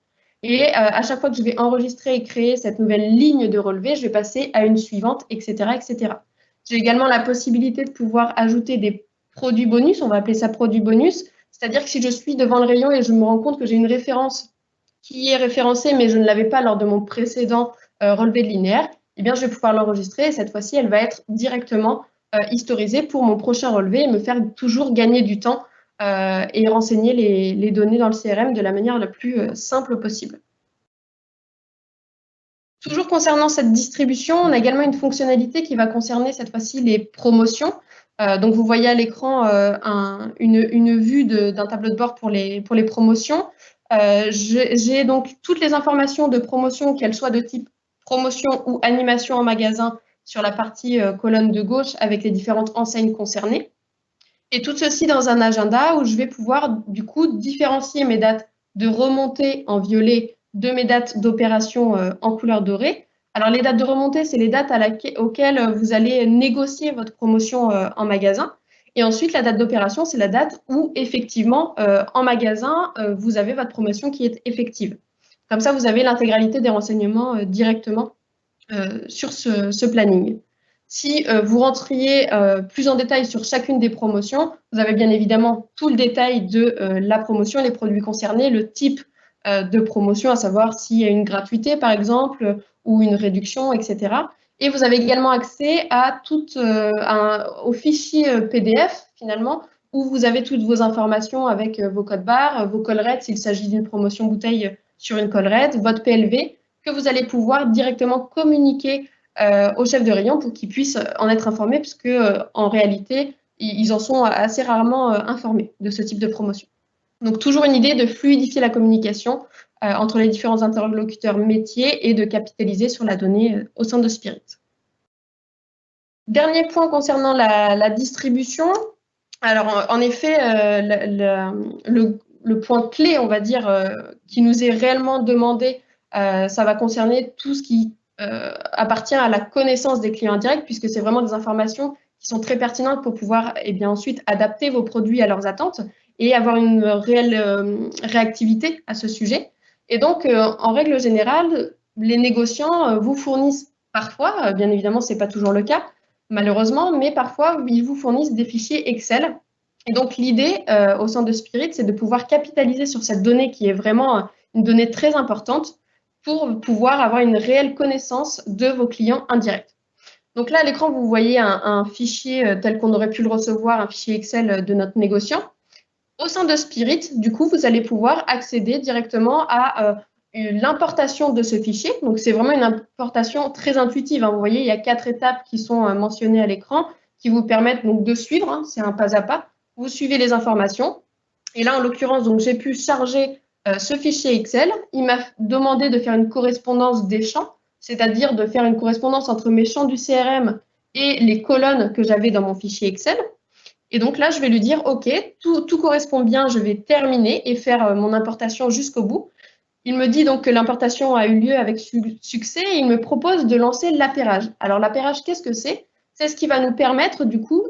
Et à chaque fois que je vais enregistrer et créer cette nouvelle ligne de relevé, je vais passer à une suivante, etc., etc. J'ai également la possibilité de pouvoir ajouter des produits bonus. On va appeler ça produit bonus. C'est-à-dire que si je suis devant le rayon et je me rends compte que j'ai une référence qui est référencée, mais je ne l'avais pas lors de mon précédent relevé de linéaire, eh bien, je vais pouvoir l'enregistrer et cette fois-ci, elle va être directement historisée pour mon prochain relevé et me faire toujours gagner du temps et renseigner les données dans le CRM de la manière la plus simple possible. Toujours concernant cette distribution, on a également une fonctionnalité qui va concerner cette fois-ci les promotions. Donc, vous voyez à l'écran une vue d'un tableau de bord pour les promotions. J'ai donc toutes les informations de promotion, qu'elles soient de type promotion ou animation en magasin, sur la partie colonne de gauche avec les différentes enseignes concernées. Et tout ceci dans un agenda où je vais pouvoir du coup différencier mes dates de remontée en violet de mes dates d'opération en couleur dorée. Alors les dates de remontée, c'est les dates auxquelles vous allez négocier votre promotion en magasin. Et ensuite, la date d'opération, c'est la date où effectivement en magasin, vous avez votre promotion qui est effective. Comme ça, vous avez l'intégralité des renseignements directement sur ce planning. Si vous rentriez plus en détail sur chacune des promotions, vous avez bien évidemment tout le détail de la promotion, les produits concernés, le type de promotion, à savoir s'il y a une gratuité par exemple ou une réduction, etc. Et vous avez également accès à au fichier PDF finalement où vous avez toutes vos informations avec vos codes barres, vos collerets s'il s'agit d'une promotion bouteille sur une collerette, votre PLV que vous allez pouvoir directement communiquer au chef de rayon pour qu'ils puissent en être informés, puisque en réalité, ils en sont assez rarement informés de ce type de promotion. Donc, toujours une idée de fluidifier la communication entre les différents interlocuteurs métiers et de capitaliser sur la donnée au sein de Spirit. Dernier point concernant la distribution. Alors, en effet, le point clé, on va dire, qui nous est réellement demandé, ça va concerner tout ce qui appartient à la connaissance des clients indirects, puisque c'est vraiment des informations qui sont très pertinentes pour pouvoir ensuite adapter vos produits à leurs attentes et avoir une réelle réactivité à ce sujet. Et donc, en règle générale, les négociants vous fournissent parfois, bien évidemment, ce n'est pas toujours le cas, malheureusement, mais parfois, ils vous fournissent des fichiers Excel. Et donc, l'idée au sein de Spirit, c'est de pouvoir capitaliser sur cette donnée qui est vraiment une donnée très importante pour pouvoir avoir une réelle connaissance de vos clients indirects. Donc là, à l'écran, vous voyez un fichier tel qu'on aurait pu le recevoir, un fichier Excel de notre négociant. Au sein de Spirit, du coup, vous allez pouvoir accéder directement à l'importation de ce fichier. Donc, c'est vraiment une importation très intuitive. Hein. Vous voyez, il y a 4 étapes qui sont mentionnées à l'écran qui vous permettent donc de suivre. Hein, c'est un pas à pas. Vous suivez les informations. Et là, en l'occurrence, donc j'ai pu charger ce fichier Excel. Il m'a demandé de faire une correspondance des champs, c'est-à-dire de faire une correspondance entre mes champs du CRM et les colonnes que j'avais dans mon fichier Excel. Et donc là, je vais lui dire, OK, tout correspond bien, je vais terminer et faire mon importation jusqu'au bout. Il me dit donc que l'importation a eu lieu avec succès et il me propose de lancer l'appairage. Alors l'appairage, qu'est-ce que c'est? C'est ce qui va nous permettre du coup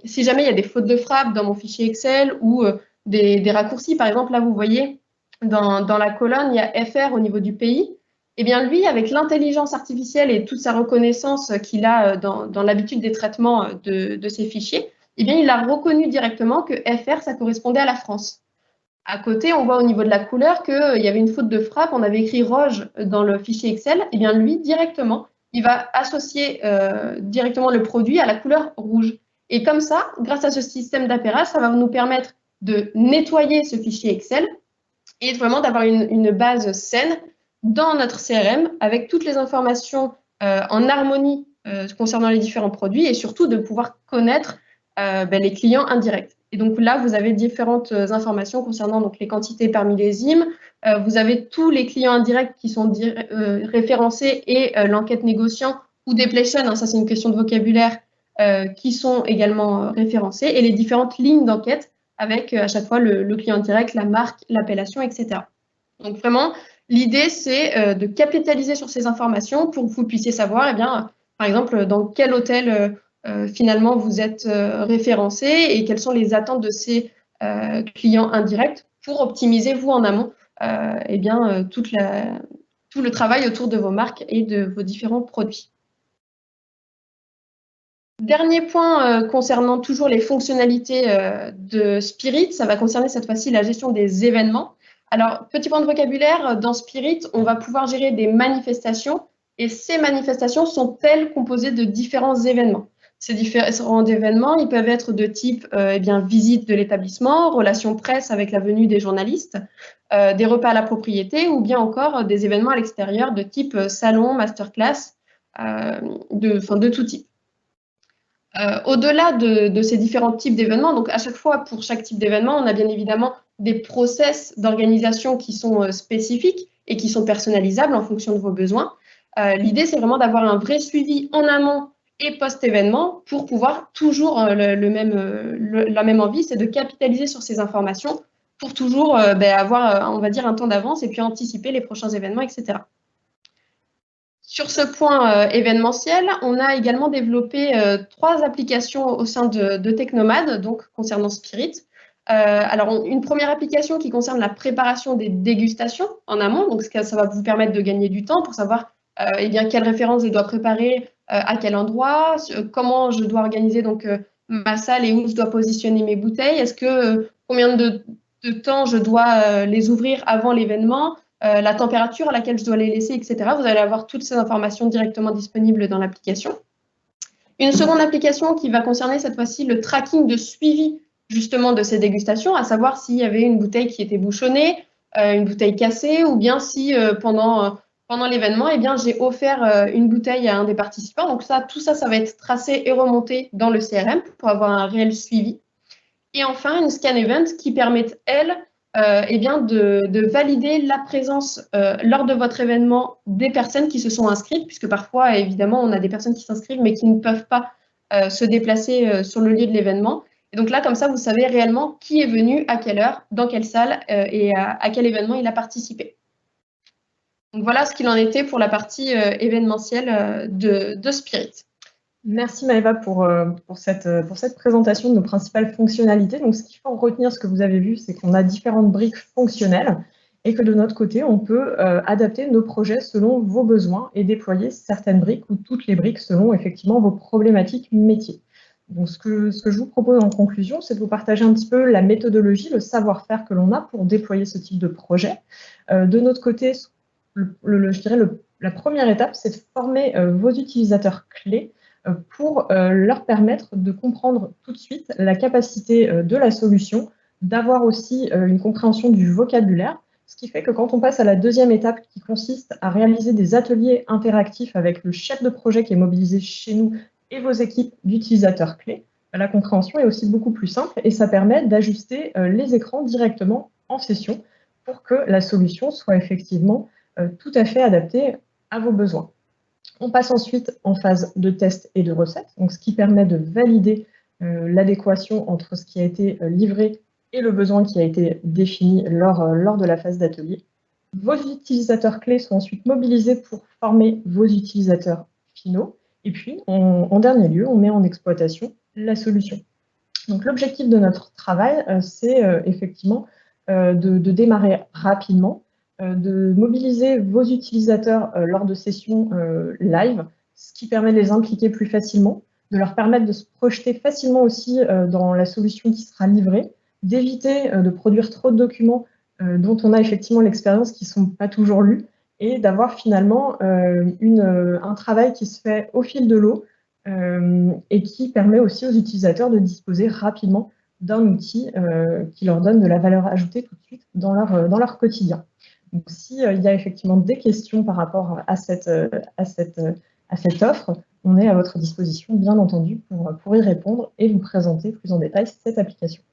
si jamais il y a des fautes de frappe dans mon fichier Excel ou des raccourcis, par exemple, là vous voyez dans la colonne, il y a FR au niveau du pays. Eh bien lui, avec l'intelligence artificielle et toute sa reconnaissance qu'il a dans l'habitude des traitements de ces fichiers, eh bien il a reconnu directement que FR, ça correspondait à la France. À côté, on voit au niveau de la couleur qu'il y avait une faute de frappe, on avait écrit rouge dans le fichier Excel, et bien lui, directement, il va associer directement le produit à la couleur rouge. Et comme ça, grâce à ce système d'appairage, ça va nous permettre de nettoyer ce fichier Excel et vraiment d'avoir une base saine dans notre CRM avec toutes les informations en harmonie concernant les différents produits et surtout de pouvoir connaître les clients indirects. Et donc là, vous avez différentes informations concernant donc, les quantités par millésime. Vous avez tous les clients indirects qui sont référencés et l'enquête négociant ou depletion, hein, ça c'est une question de vocabulaire, qui sont également référencés et les différentes lignes d'enquête avec à chaque fois le client direct, la marque, l'appellation, etc. Donc vraiment, l'idée c'est de capitaliser sur ces informations pour que vous puissiez savoir, eh bien, par exemple, dans quel hôtel finalement vous êtes référencé et quelles sont les attentes de ces clients indirects pour optimiser vous en amont eh bien, tout le travail autour de vos marques et de vos différents produits. Dernier point concernant toujours les fonctionnalités de Spirit, ça va concerner cette fois-ci la gestion des événements. Alors, petit point de vocabulaire, dans Spirit, on va pouvoir gérer des manifestations et ces manifestations sont-elles composées de différents événements. Ces différents événements, ils peuvent être de type visite de l'établissement, relations presse avec la venue des journalistes, des repas à la propriété ou bien encore des événements à l'extérieur de type salon, masterclass, de tout type. Au-delà de ces différents types d'événements, donc à chaque fois, pour chaque type d'événement, on a bien évidemment des process d'organisation qui sont spécifiques et qui sont personnalisables en fonction de vos besoins. L'idée, c'est vraiment d'avoir un vrai suivi en amont et post-événement pour pouvoir toujours la même envie, c'est de capitaliser sur ces informations pour toujours avoir, on va dire, un temps d'avance et puis anticiper les prochains événements, etc. Sur ce point événementiel, on a également développé 3 applications au sein de Technomad, donc concernant Spirit. Alors, une première application qui concerne la préparation des dégustations en amont, donc ça va vous permettre de gagner du temps pour savoir quelle référence je dois préparer, à quel endroit, comment je dois organiser donc, ma salle et où je dois positionner mes bouteilles, est-ce que combien de temps je dois les ouvrir avant l'événement, la température à laquelle je dois les laisser, etc. Vous allez avoir toutes ces informations directement disponibles dans l'application. Une seconde application qui va concerner cette fois-ci le tracking de suivi justement de ces dégustations, à savoir s'il y avait une bouteille qui était bouchonnée, une bouteille cassée, ou bien si pendant l'événement, j'ai offert une bouteille à un des participants. Donc tout ça va être tracé et remonté dans le CRM pour avoir un réel suivi. Et enfin, une scan event qui permet, elle, de valider la présence lors de votre événement des personnes qui se sont inscrites, puisque parfois, évidemment, on a des personnes qui s'inscrivent mais qui ne peuvent pas se déplacer sur le lieu de l'événement. Et donc là, comme ça, vous savez réellement qui est venu, à quelle heure, dans quelle salle et à quel événement il a participé. Donc voilà ce qu'il en était pour la partie événementielle de Spirit. Merci Maëva pour cette présentation de nos principales fonctionnalités. Donc, ce qu'il faut retenir, ce que vous avez vu, c'est qu'on a différentes briques fonctionnelles et que de notre côté, on peut adapter nos projets selon vos besoins et déployer certaines briques ou toutes les briques selon effectivement vos problématiques métiers. Donc, ce que je vous propose en conclusion, c'est de vous partager un petit peu la méthodologie, le savoir-faire que l'on a pour déployer ce type de projet. De notre côté, je dirais la première étape, c'est de former vos utilisateurs clés pour leur permettre de comprendre tout de suite la capacité de la solution, d'avoir aussi une compréhension du vocabulaire, ce qui fait que quand on passe à la deuxième étape qui consiste à réaliser des ateliers interactifs avec le chef de projet qui est mobilisé chez nous et vos équipes d'utilisateurs clés, la compréhension est aussi beaucoup plus simple et ça permet d'ajuster les écrans directement en session pour que la solution soit effectivement tout à fait adaptée à vos besoins. On passe ensuite en phase de test et de recette, donc ce qui permet de valider l'adéquation entre ce qui a été livré et le besoin qui a été défini lors de la phase d'atelier. Vos utilisateurs clés sont ensuite mobilisés pour former vos utilisateurs finaux. Et puis, en dernier lieu, on met en exploitation la solution. Donc, l'objectif de notre travail, c'est effectivement de démarrer rapidement, de mobiliser vos utilisateurs lors de sessions live, ce qui permet de les impliquer plus facilement, de leur permettre de se projeter facilement aussi dans la solution qui sera livrée, d'éviter de produire trop de documents dont on a effectivement l'expérience qui ne sont pas toujours lus, et d'avoir finalement un travail qui se fait au fil de l'eau et qui permet aussi aux utilisateurs de disposer rapidement d'un outil qui leur donne de la valeur ajoutée tout de suite dans leur quotidien. Donc, s'il y a effectivement des questions par rapport à cette offre, On est à votre disposition, bien entendu, pour y répondre et vous présenter plus en détail cette application.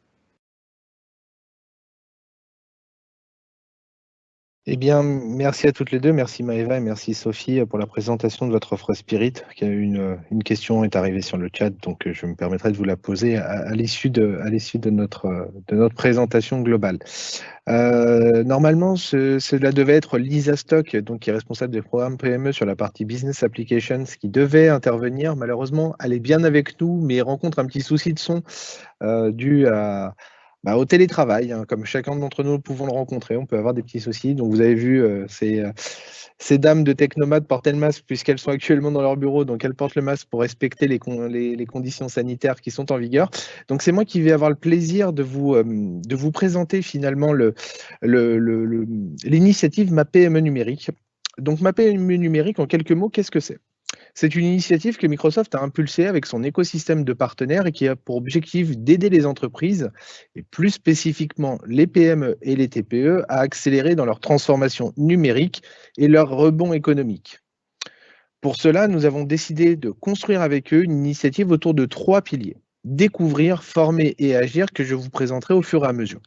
Eh bien, merci à toutes les deux. Merci Maëva et merci Sophie pour la présentation de votre offre Spirit. Une question est arrivée sur le chat, donc je me permettrai de vous la poser à l'issue de notre présentation globale. Normalement, cela devait être Lisa Stock, donc, qui est responsable des programmes PME sur la partie Business Applications, qui devait intervenir. Malheureusement, elle est bien avec nous, mais rencontre un petit souci de son dû au télétravail, hein, comme chacun d'entre nous pouvons le rencontrer, on peut avoir des petits soucis. Donc vous avez vu ces dames de Technomade porter le masque puisqu'elles sont actuellement dans leur bureau, donc elles portent le masque pour respecter les conditions sanitaires qui sont en vigueur. Donc c'est moi qui vais avoir le plaisir de vous présenter finalement l'initiative Ma PME numérique. Donc Ma PME numérique, en quelques mots, qu'est-ce que c'est ? C'est une initiative que Microsoft a impulsée avec son écosystème de partenaires et qui a pour objectif d'aider les entreprises, et plus spécifiquement les PME et les TPE, à accélérer dans leur transformation numérique et leur rebond économique. Pour cela, nous avons décidé de construire avec eux une initiative autour de 3 piliers. Découvrir, former et agir, que je vous présenterai au fur et à mesure.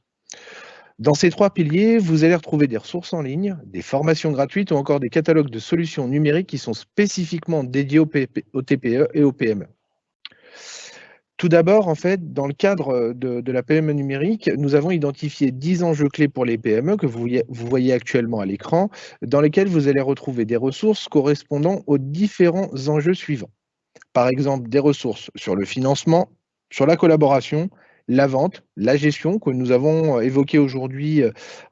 Dans ces 3 piliers, vous allez retrouver des ressources en ligne, des formations gratuites ou encore des catalogues de solutions numériques qui sont spécifiquement dédiés aux TPE et aux PME. Tout d'abord, en fait, dans le cadre de la PME numérique, nous avons identifié 10 enjeux clés pour les PME que vous voyez actuellement à l'écran, dans lesquels vous allez retrouver des ressources correspondant aux différents enjeux suivants. Par exemple, des ressources sur le financement, sur la collaboration, la vente, la gestion que nous avons évoqué aujourd'hui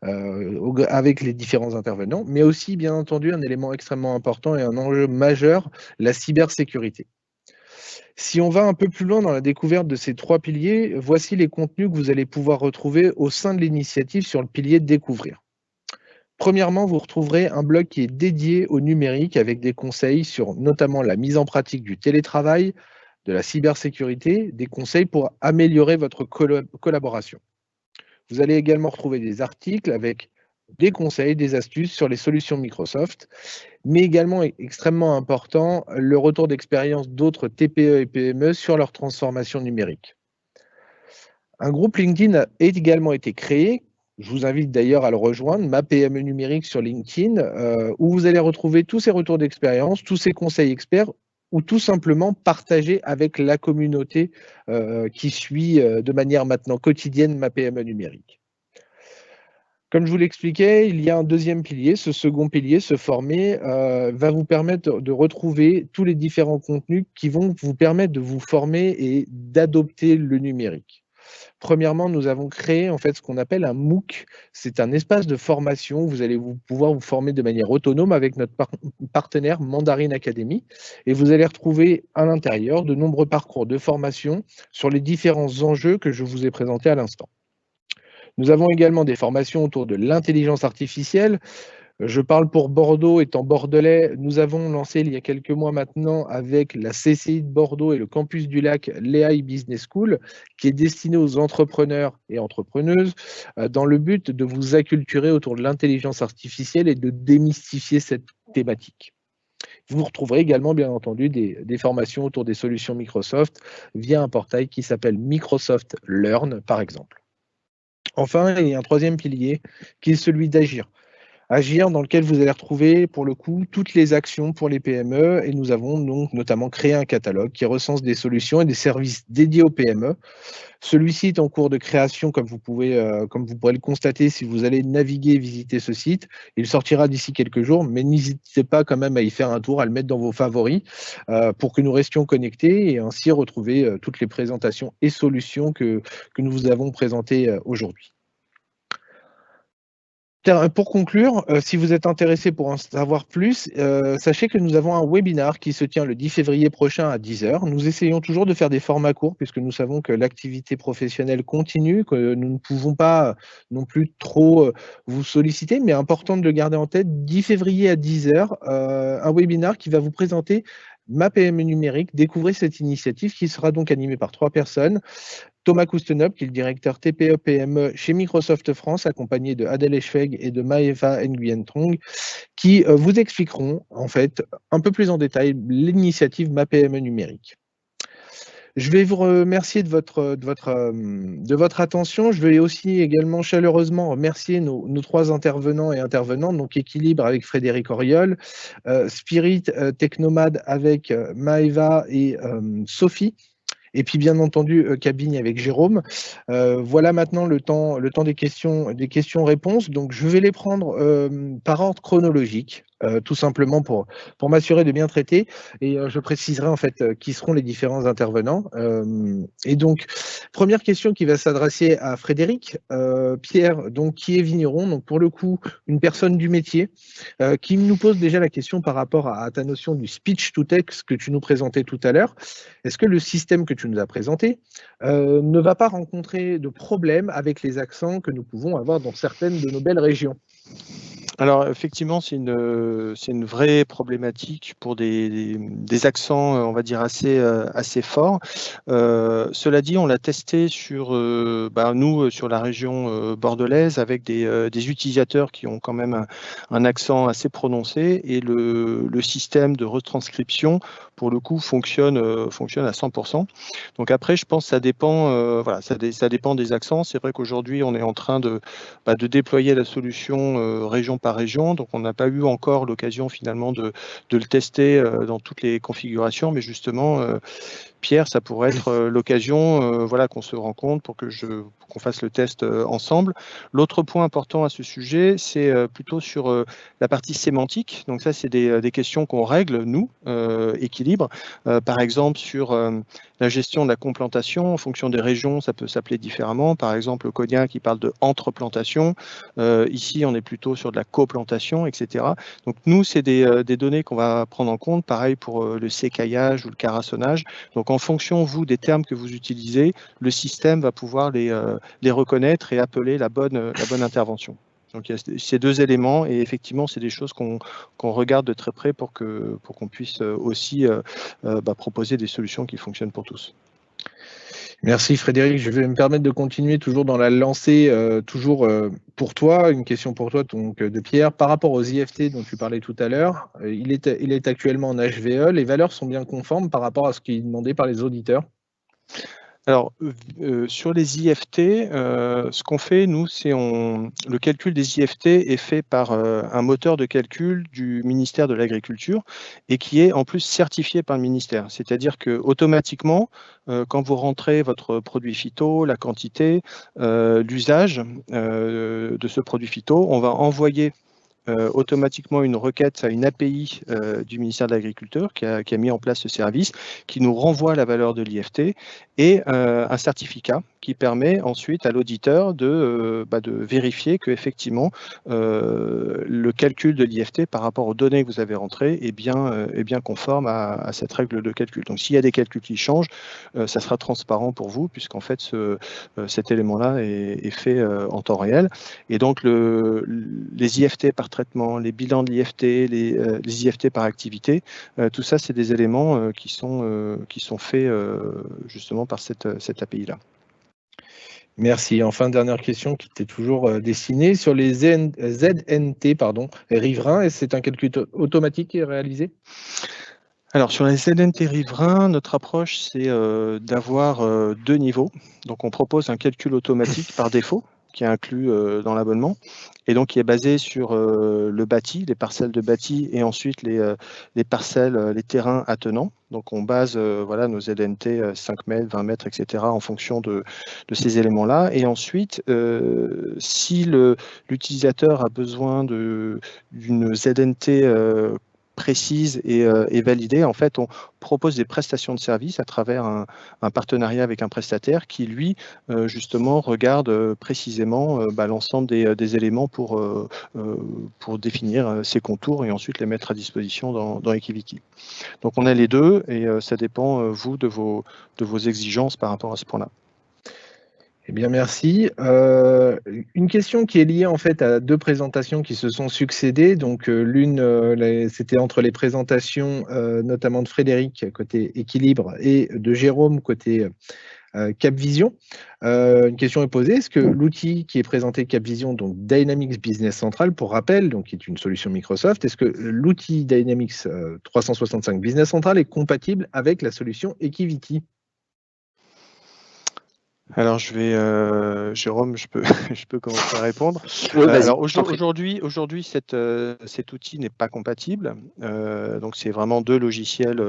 avec les différents intervenants, mais aussi, bien entendu, un élément extrêmement important et un enjeu majeur, la cybersécurité. Si on va un peu plus loin dans la découverte de ces 3 piliers, voici les contenus que vous allez pouvoir retrouver au sein de l'initiative sur le pilier Découvrir. Premièrement, vous retrouverez un blog qui est dédié au numérique avec des conseils sur notamment la mise en pratique du télétravail, de la cybersécurité, des conseils pour améliorer votre collaboration. Vous allez également retrouver des articles avec des conseils, des astuces sur les solutions Microsoft, mais également extrêmement important, le retour d'expérience d'autres TPE et PME sur leur transformation numérique. Un groupe LinkedIn a également été créé. Je vous invite d'ailleurs à le rejoindre, Ma PME numérique sur LinkedIn, où vous allez retrouver tous ces retours d'expérience, tous ces conseils experts, ou tout simplement partager avec la communauté qui suit de manière maintenant quotidienne Ma PME numérique. Comme je vous l'expliquais, il y a un deuxième pilier. Ce second pilier, se former, va vous permettre de retrouver tous les différents contenus qui vont vous permettre de vous former et d'adopter le numérique. Premièrement, nous avons créé en fait ce qu'on appelle un MOOC. C'est un espace de formation où vous allez pouvoir vous former de manière autonome avec notre partenaire Mandarin Academy. Et vous allez retrouver à l'intérieur de nombreux parcours de formation sur les différents enjeux que je vous ai présentés à l'instant. Nous avons également des formations autour de l'intelligence artificielle. Je parle pour Bordeaux, étant bordelais. Nous avons lancé il y a quelques mois maintenant avec la CCI de Bordeaux et le campus du Lac l'AI Business School, qui est destiné aux entrepreneurs et entrepreneuses dans le but de vous acculturer autour de l'intelligence artificielle et de démystifier cette thématique. Vous retrouverez également, bien entendu, des formations autour des solutions Microsoft via un portail qui s'appelle Microsoft Learn, par exemple. Enfin, il y a un troisième pilier qui est celui d'agir. Agir dans lequel vous allez retrouver pour le coup toutes les actions pour les PME et nous avons donc notamment créé un catalogue qui recense des solutions et des services dédiés aux PME. Celui-ci est en cours de création comme vous pourrez le constater si vous allez naviguer et visiter ce site. Il sortira d'ici quelques jours, mais n'hésitez pas quand même à y faire un tour, à le mettre dans vos favoris pour que nous restions connectés et ainsi retrouver toutes les présentations et solutions que nous vous avons présentées aujourd'hui. Pour conclure, si vous êtes intéressé pour en savoir plus, sachez que nous avons un webinar qui se tient le 10 février prochain à 10 h. Nous essayons toujours de faire des formats courts puisque nous savons que l'activité professionnelle continue, que nous ne pouvons pas non plus trop vous solliciter, mais important de le garder en tête, 10 février à 10 h, un webinar qui va vous présenter Ma PME numérique. Découvrez cette initiative qui sera donc animée par 3 personnes. Thomas Koustenop, qui est le directeur TPE-PME chez Microsoft France, accompagné de Adèle Eschweg et de Maeva Nguyen Trong, qui vous expliqueront en fait un peu plus en détail l'initiative Ma PME numérique. Je vais vous remercier de votre attention. Je vais aussi également chaleureusement remercier nos 3 intervenants et intervenantes, donc Équilibre avec Frédéric Auriol, Spirit Technomad avec Maeva et Sophie, et puis bien entendu Cabine avec Jérôme. Voilà maintenant le temps des questions-réponses. Donc je vais les prendre par ordre chronologique, tout simplement pour m'assurer de bien traiter. Et je préciserai en fait qui seront les différents intervenants. Et donc première question qui va s'adresser à Frédéric. Pierre, donc qui est vigneron, donc pour le coup une personne du métier, qui nous pose déjà la question par rapport à ta notion du speech to text que tu nous présentais tout à l'heure. Est-ce que le système que tu nous as présenté ne va pas rencontrer de problèmes avec les accents que nous pouvons avoir dans certaines de nos belles régions? Alors effectivement, c'est une vraie problématique pour des accents, on va dire, assez forts. Cela dit, on l'a testé sur nous, sur la région bordelaise, avec des utilisateurs qui ont quand même un accent assez prononcé, et le système de retranscription, pour le coup, fonctionne à 100%. Donc après, je pense que ça dépend, ça dépend des accents. C'est vrai qu'aujourd'hui, on est en train de déployer la solution région par région, donc on n'a pas eu encore l'occasion finalement de le tester dans toutes les configurations, mais justement, Pierre, ça pourrait être l'occasion qu'on se rencontre pour qu'on fasse le test ensemble. L'autre point important à ce sujet, c'est plutôt sur la partie sémantique. Donc ça, c'est des questions qu'on règle, nous, Équilibre. Par exemple, sur la gestion de la complantation, en fonction des régions, ça peut s'appeler différemment. Par exemple, le cognac qui parle de entreplantation. Ici, on est plutôt sur de la coplantation, etc. Donc nous, c'est des données qu'on va prendre en compte. Pareil pour le sécaillage ou le carassonnage. Donc en fonction, vous, des termes que vous utilisez, le système va pouvoir les reconnaître et appeler la bonne intervention. Donc il y a ces 2 éléments, et effectivement, c'est des choses qu'on regarde de très près pour qu'on puisse aussi proposer des solutions qui fonctionnent pour tous. Merci Frédéric. Je vais me permettre de continuer toujours dans la lancée, pour toi, une question pour toi donc, de Pierre. Par rapport aux IFT dont tu parlais tout à l'heure, il est actuellement en HVE. Les valeurs sont bien conformes par rapport à ce qui est demandé par les auditeurs? Alors, sur les IFT, ce qu'on fait, nous, c'est le calcul des IFT est fait par un moteur de calcul du ministère de l'Agriculture, et qui est en plus certifié par le ministère. C'est-à-dire que automatiquement, quand vous rentrez votre produit phyto, la quantité, l'usage de ce produit phyto, on va envoyer automatiquement une requête à une API du ministère de l'Agriculture qui a mis en place ce service, qui nous renvoie la valeur de l'IFT et un certificat qui permet ensuite à l'auditeur de vérifier qu'effectivement le calcul de l'IFT par rapport aux données que vous avez rentrées est bien conforme à cette règle de calcul. Donc s'il y a des calculs qui changent, ça sera transparent pour vous, puisqu'en fait cet élément-là est fait en temps réel. Et donc les IFT par traitement, les bilans de l'IFT, les IFT par activité, tout ça, c'est des éléments qui sont faits justement par cette API-là. Merci. Enfin, dernière question qui était toujours destinée sur les ZNT riverains. Et c'est un calcul automatique qui est réalisé? Alors, sur les ZNT riverains, notre approche, c'est d'avoir 2 niveaux. Donc, on propose un calcul automatique par défaut, qui est inclus dans l'abonnement, et donc qui est basé sur le bâti, les parcelles de bâti, et ensuite les parcelles, les terrains attenants. Donc on base nos ZNT 5 mètres, 20 mètres, etc. en fonction de ces éléments-là. Et ensuite, si l'utilisateur a besoin d'une ZNT précise et validée, en fait, on propose des prestations de services à travers un partenariat avec un prestataire qui, lui, justement, regarde précisément l'ensemble des éléments pour définir ses contours et ensuite les mettre à disposition dans Equiviki. Donc, on a les deux, et ça dépend, vous, de vos exigences par rapport à ce point-là. Eh bien, merci. Une question qui est liée en fait à deux présentations qui se sont succédées. Donc, l'une, c'était entre les présentations notamment de Frédéric côté équilibre et de Jérôme côté Capvision. Une question est posée, est-ce que l'outil qui est présenté Capvision, donc Dynamics Business Central, pour rappel, donc qui est une solution Microsoft, est-ce que l'outil Dynamics 365 Business Central est compatible avec la solution Equivity? Alors, Jérôme, je peux, je peux commencer à répondre. Oui, vas-y, Alors je t'en prie. aujourd'hui, cet outil n'est pas compatible. Donc, c'est vraiment deux logiciels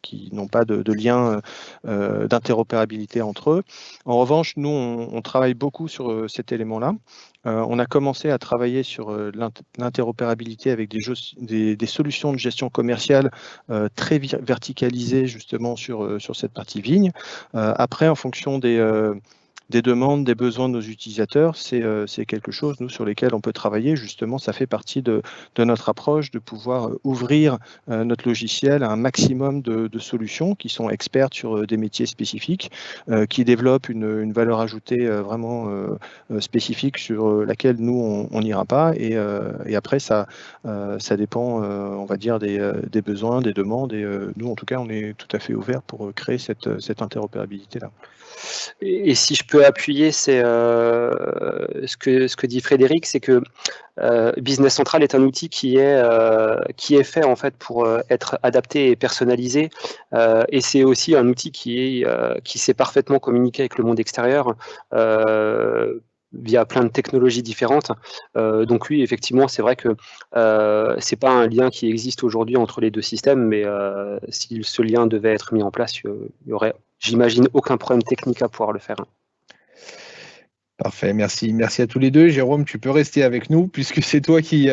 qui n'ont pas de lien d'interopérabilité entre eux. En revanche, nous, on travaille beaucoup sur cet élément-là. On a commencé à travailler sur l'interopérabilité avec des solutions de gestion commerciale très verticalisées justement sur cette partie vigne. Après, en fonction des demandes, des besoins de nos utilisateurs, c'est quelque chose, nous, sur lesquels on peut travailler. Justement, ça fait partie de notre approche de pouvoir ouvrir notre logiciel à un maximum de solutions qui sont expertes sur des métiers spécifiques, qui développent une valeur ajoutée vraiment spécifique sur laquelle nous, on n'ira pas. Et après, ça dépend, on va dire, des besoins, des demandes. Et nous, en tout cas, on est tout à fait ouvert pour créer cette interopérabilité-là. Et si je peux appuyer, c'est ce que dit Frédéric, c'est que Business Central est un outil qui est fait en fait pour être adapté et personnalisé, et c'est aussi un outil qui sait parfaitement communiquer avec le monde extérieur via plein de technologies différentes. Donc oui, effectivement, c'est vrai que c'est pas un lien qui existe aujourd'hui entre les deux systèmes, mais si ce lien devait être mis en place, il y aurait, j'imagine, aucun problème technique à pouvoir le faire. Parfait, merci. Merci à tous les deux. Jérôme, tu peux rester avec nous puisque c'est toi qui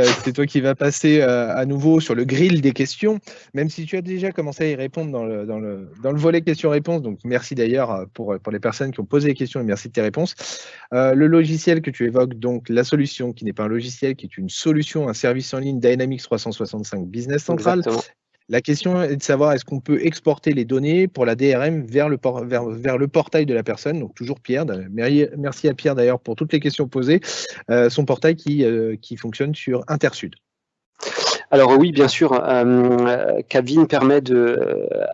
vas passer à nouveau sur le grill des questions, même si tu as déjà commencé à y répondre dans le volet questions-réponses. Donc, merci d'ailleurs pour les personnes qui ont posé les questions et merci de tes réponses. Le logiciel que tu évoques, donc la solution qui n'est pas un logiciel, qui est une solution, un service en ligne Dynamics 365 Business Central. Exactement. La question est de savoir est-ce qu'on peut exporter les données pour la DRM vers le portail de la personne. Donc toujours Pierre. Merci à Pierre d'ailleurs pour toutes les questions posées. Son portail qui fonctionne sur Intersud. Alors oui, bien sûr, Capvin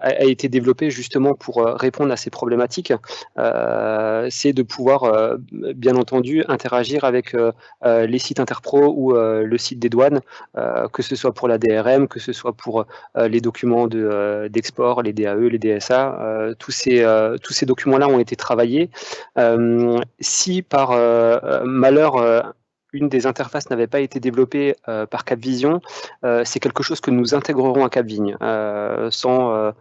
a été développé justement pour répondre à ces problématiques. C'est de pouvoir, bien entendu, interagir avec les sites Interpro ou le site des douanes, que ce soit pour la DRM, que ce soit pour les documents d'export, les DAE, les DSA. Tous ces documents-là ont été travaillés. Si par malheur une des interfaces n'avait pas été développée par Capvision, c'est quelque chose que nous intégrerons à Capvigne sans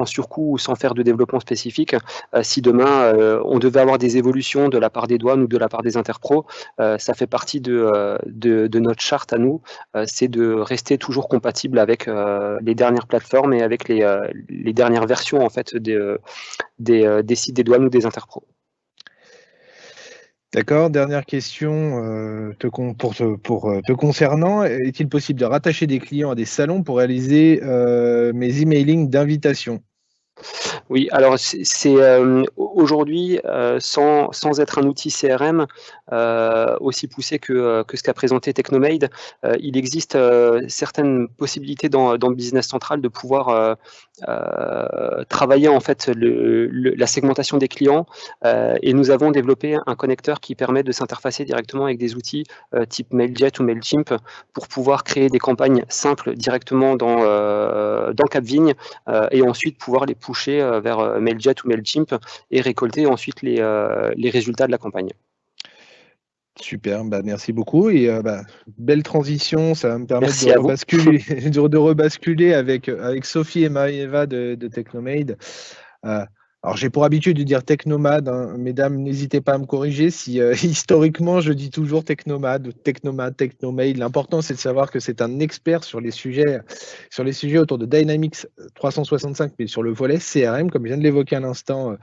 surcoût ou sans faire de développement spécifique. Si demain on devait avoir des évolutions de la part des douanes ou de la part des interpros, ça fait partie de notre charte à nous, c'est de rester toujours compatible avec les dernières plateformes et avec les dernières versions en fait des sites des douanes ou des interpros. D'accord, dernière question pour te concernant. Est-il possible de rattacher des clients à des salons pour réaliser mes emailing d'invitation? Oui, alors c'est aujourd'hui, sans être un outil CRM aussi poussé que ce qu'a présenté Technomade, il existe certaines possibilités dans Business Central de pouvoir travailler en fait la segmentation des clients, et nous avons développé un connecteur qui permet de s'interfacer directement avec des outils type Mailjet ou Mailchimp pour pouvoir créer des campagnes simples directement dans Capvigne, et ensuite pouvoir les pusher vers Mailjet ou Mailchimp et récolter ensuite les résultats de la campagne. Super, merci beaucoup. Et belle transition, ça va me permettre Merci à vous. de rebasculer avec Sophie et Maëva de Technomade. Alors, j'ai pour habitude de dire Technomade, hein. Mesdames, n'hésitez pas à me corriger si historiquement je dis toujours Technomade, Technomade. L'important, c'est de savoir que c'est un expert sur les sujets autour de Dynamics 365, mais sur le volet CRM, comme je viens de l'évoquer à l'instant.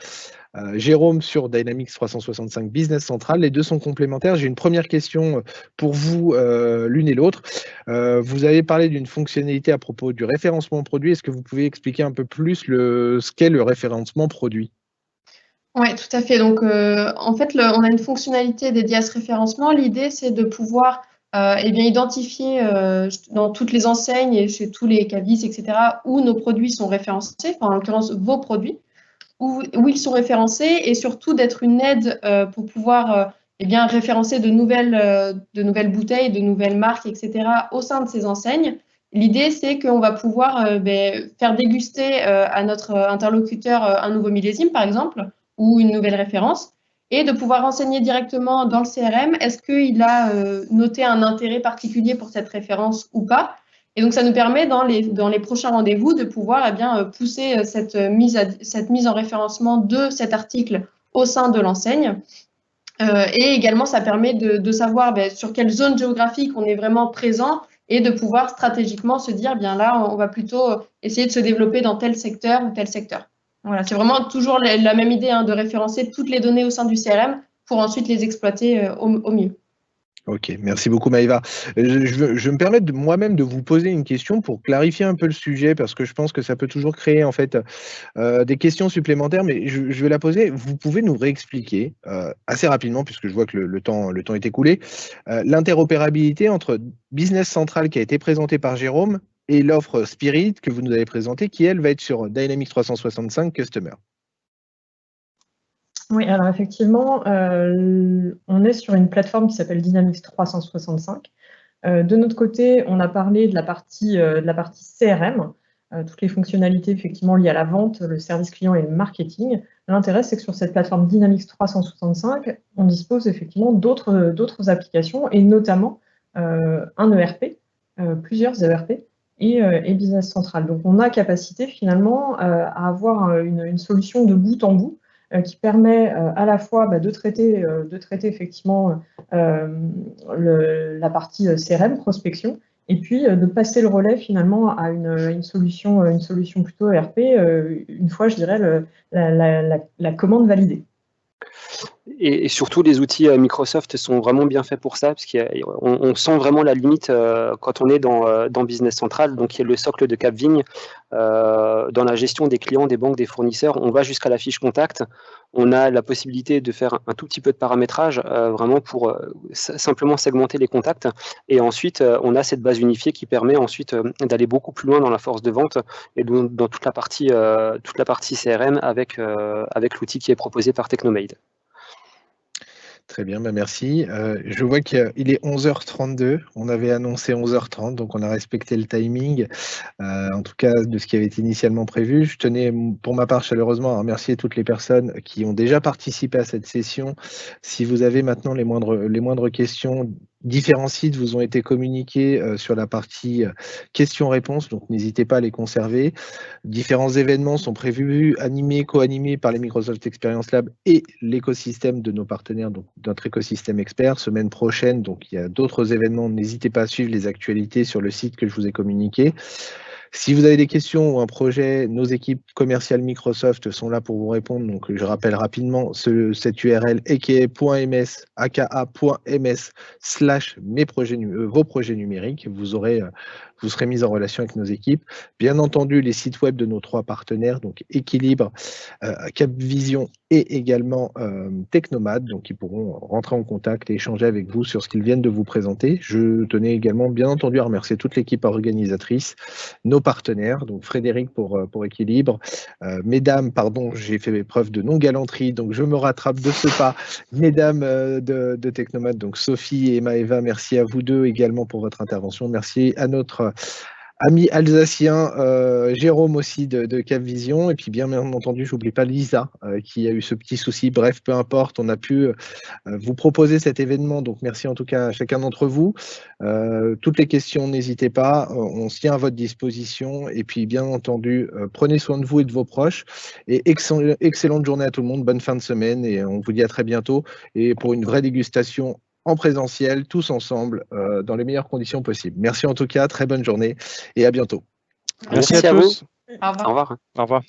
Jérôme sur Dynamics 365 Business Central. Les deux sont complémentaires. J'ai une première question pour vous, l'une et l'autre. Vous avez parlé d'une fonctionnalité à propos du référencement produit. Est-ce que vous pouvez expliquer un peu plus ce qu'est le référencement produit? Oui, tout à fait. Donc, en fait, on a une fonctionnalité dédiée à ce référencement. L'idée, c'est de pouvoir identifier dans toutes les enseignes et chez tous les cabis, etc., où nos produits sont référencés, enfin, en l'occurrence vos produits, où ils sont référencés, et surtout d'être une aide pour pouvoir référencer de nouvelles bouteilles, de nouvelles marques, etc., au sein de ces enseignes. L'idée, c'est qu'on va pouvoir faire déguster à notre interlocuteur un nouveau millésime, par exemple, ou une nouvelle référence, et de pouvoir renseigner directement dans le CRM, est-ce qu'il a noté un intérêt particulier pour cette référence ou pas. Et donc, ça nous permet, dans les prochains rendez-vous, de pouvoir pousser cette mise en référencement de cet article au sein de l'enseigne. Et également, ça permet de savoir sur quelle zone géographique on est vraiment présent et de pouvoir stratégiquement se dire, bien là, on va plutôt essayer de se développer dans tel secteur ou tel secteur. Voilà, c'est vraiment toujours la même idée de référencer toutes les données au sein du CRM pour ensuite les exploiter au mieux. Ok, merci beaucoup Maëva. Je me permets moi-même de vous poser une question pour clarifier un peu le sujet, parce que je pense que ça peut toujours créer en fait des questions supplémentaires, mais je vais la poser. Vous pouvez nous réexpliquer assez rapidement, puisque je vois que le temps est écoulé, l'interopérabilité entre Business Central qui a été présenté par Jérôme et l'offre Spirit que vous nous avez présentée, qui elle va être sur Dynamics 365 Customer. Oui, alors effectivement, on est sur une plateforme qui s'appelle Dynamics 365. De notre côté, on a parlé de la partie CRM, toutes les fonctionnalités effectivement liées à la vente, le service client et le marketing. L'intérêt, c'est que sur cette plateforme Dynamics 365, on dispose effectivement d'autres applications, et notamment un ERP, plusieurs ERP et Business Central. Donc, on a capacité finalement à avoir une solution de bout en bout qui permet à la fois de traiter effectivement la partie CRM, prospection, et puis de passer le relais finalement à une solution plutôt ERP, une fois, je dirais, la commande validée. Et surtout, les outils Microsoft sont vraiment bien faits pour ça, parce qu'on sent vraiment la limite quand on est dans Business Central, donc qui est le socle de Capvigne, dans la gestion des clients, des banques, des fournisseurs. On va jusqu'à la fiche contact. On a la possibilité de faire un tout petit peu de paramétrage, vraiment pour simplement segmenter les contacts. Et ensuite, on a cette base unifiée qui permet ensuite d'aller beaucoup plus loin dans la force de vente et dans toute la partie CRM avec l'outil qui est proposé par Technomade. Très bien, merci. Je vois qu'il est 11h32. On avait annoncé 11h30, donc on a respecté le timing, en tout cas de ce qui avait été initialement prévu. Je tenais, pour ma part, chaleureusement à remercier toutes les personnes qui ont déjà participé à cette session. Si vous avez maintenant les moindres questions, différents sites vous ont été communiqués sur la partie questions-réponses, donc n'hésitez pas à les conserver. Différents événements sont prévus, animés, co-animés par les Microsoft Experience Lab et l'écosystème de nos partenaires, donc notre écosystème expert. Semaine prochaine, donc il y a d'autres événements. N'hésitez pas à suivre les actualités sur le site que je vous ai communiqué. Si vous avez des questions ou un projet, nos équipes commerciales Microsoft sont là pour vous répondre. Donc, je rappelle rapidement cette URL aka.ms/vos projets numériques. Vous serez mis en relation avec nos équipes. Bien entendu, les sites web de nos 3 partenaires, donc Équilibre, Capvision et également Technomade, donc ils pourront rentrer en contact et échanger avec vous sur ce qu'ils viennent de vous présenter. Je tenais également, bien entendu, à remercier toute l'équipe organisatrice, nos partenaires, donc Frédéric pour Équilibre, mesdames, pardon, j'ai fait preuve de non-galanterie, donc je me rattrape de ce pas, mesdames de Technomade, donc Sophie et Maëva, merci à vous deux également pour votre intervention, merci à notre ami alsacien, Jérôme aussi de Capvision, et puis bien entendu, je n'oublie pas Lisa qui a eu ce petit souci. Bref, peu importe, on a pu vous proposer cet événement, donc merci en tout cas à chacun d'entre vous. Toutes les questions, n'hésitez pas, on se tient à votre disposition, et puis bien entendu, prenez soin de vous et de vos proches, et excellente journée à tout le monde, bonne fin de semaine, et on vous dit à très bientôt, et pour une vraie dégustation en présentiel, tous ensemble, dans les meilleures conditions possibles. Merci en tout cas, très bonne journée et à bientôt. Merci à tous. Au revoir. Au revoir. Au revoir.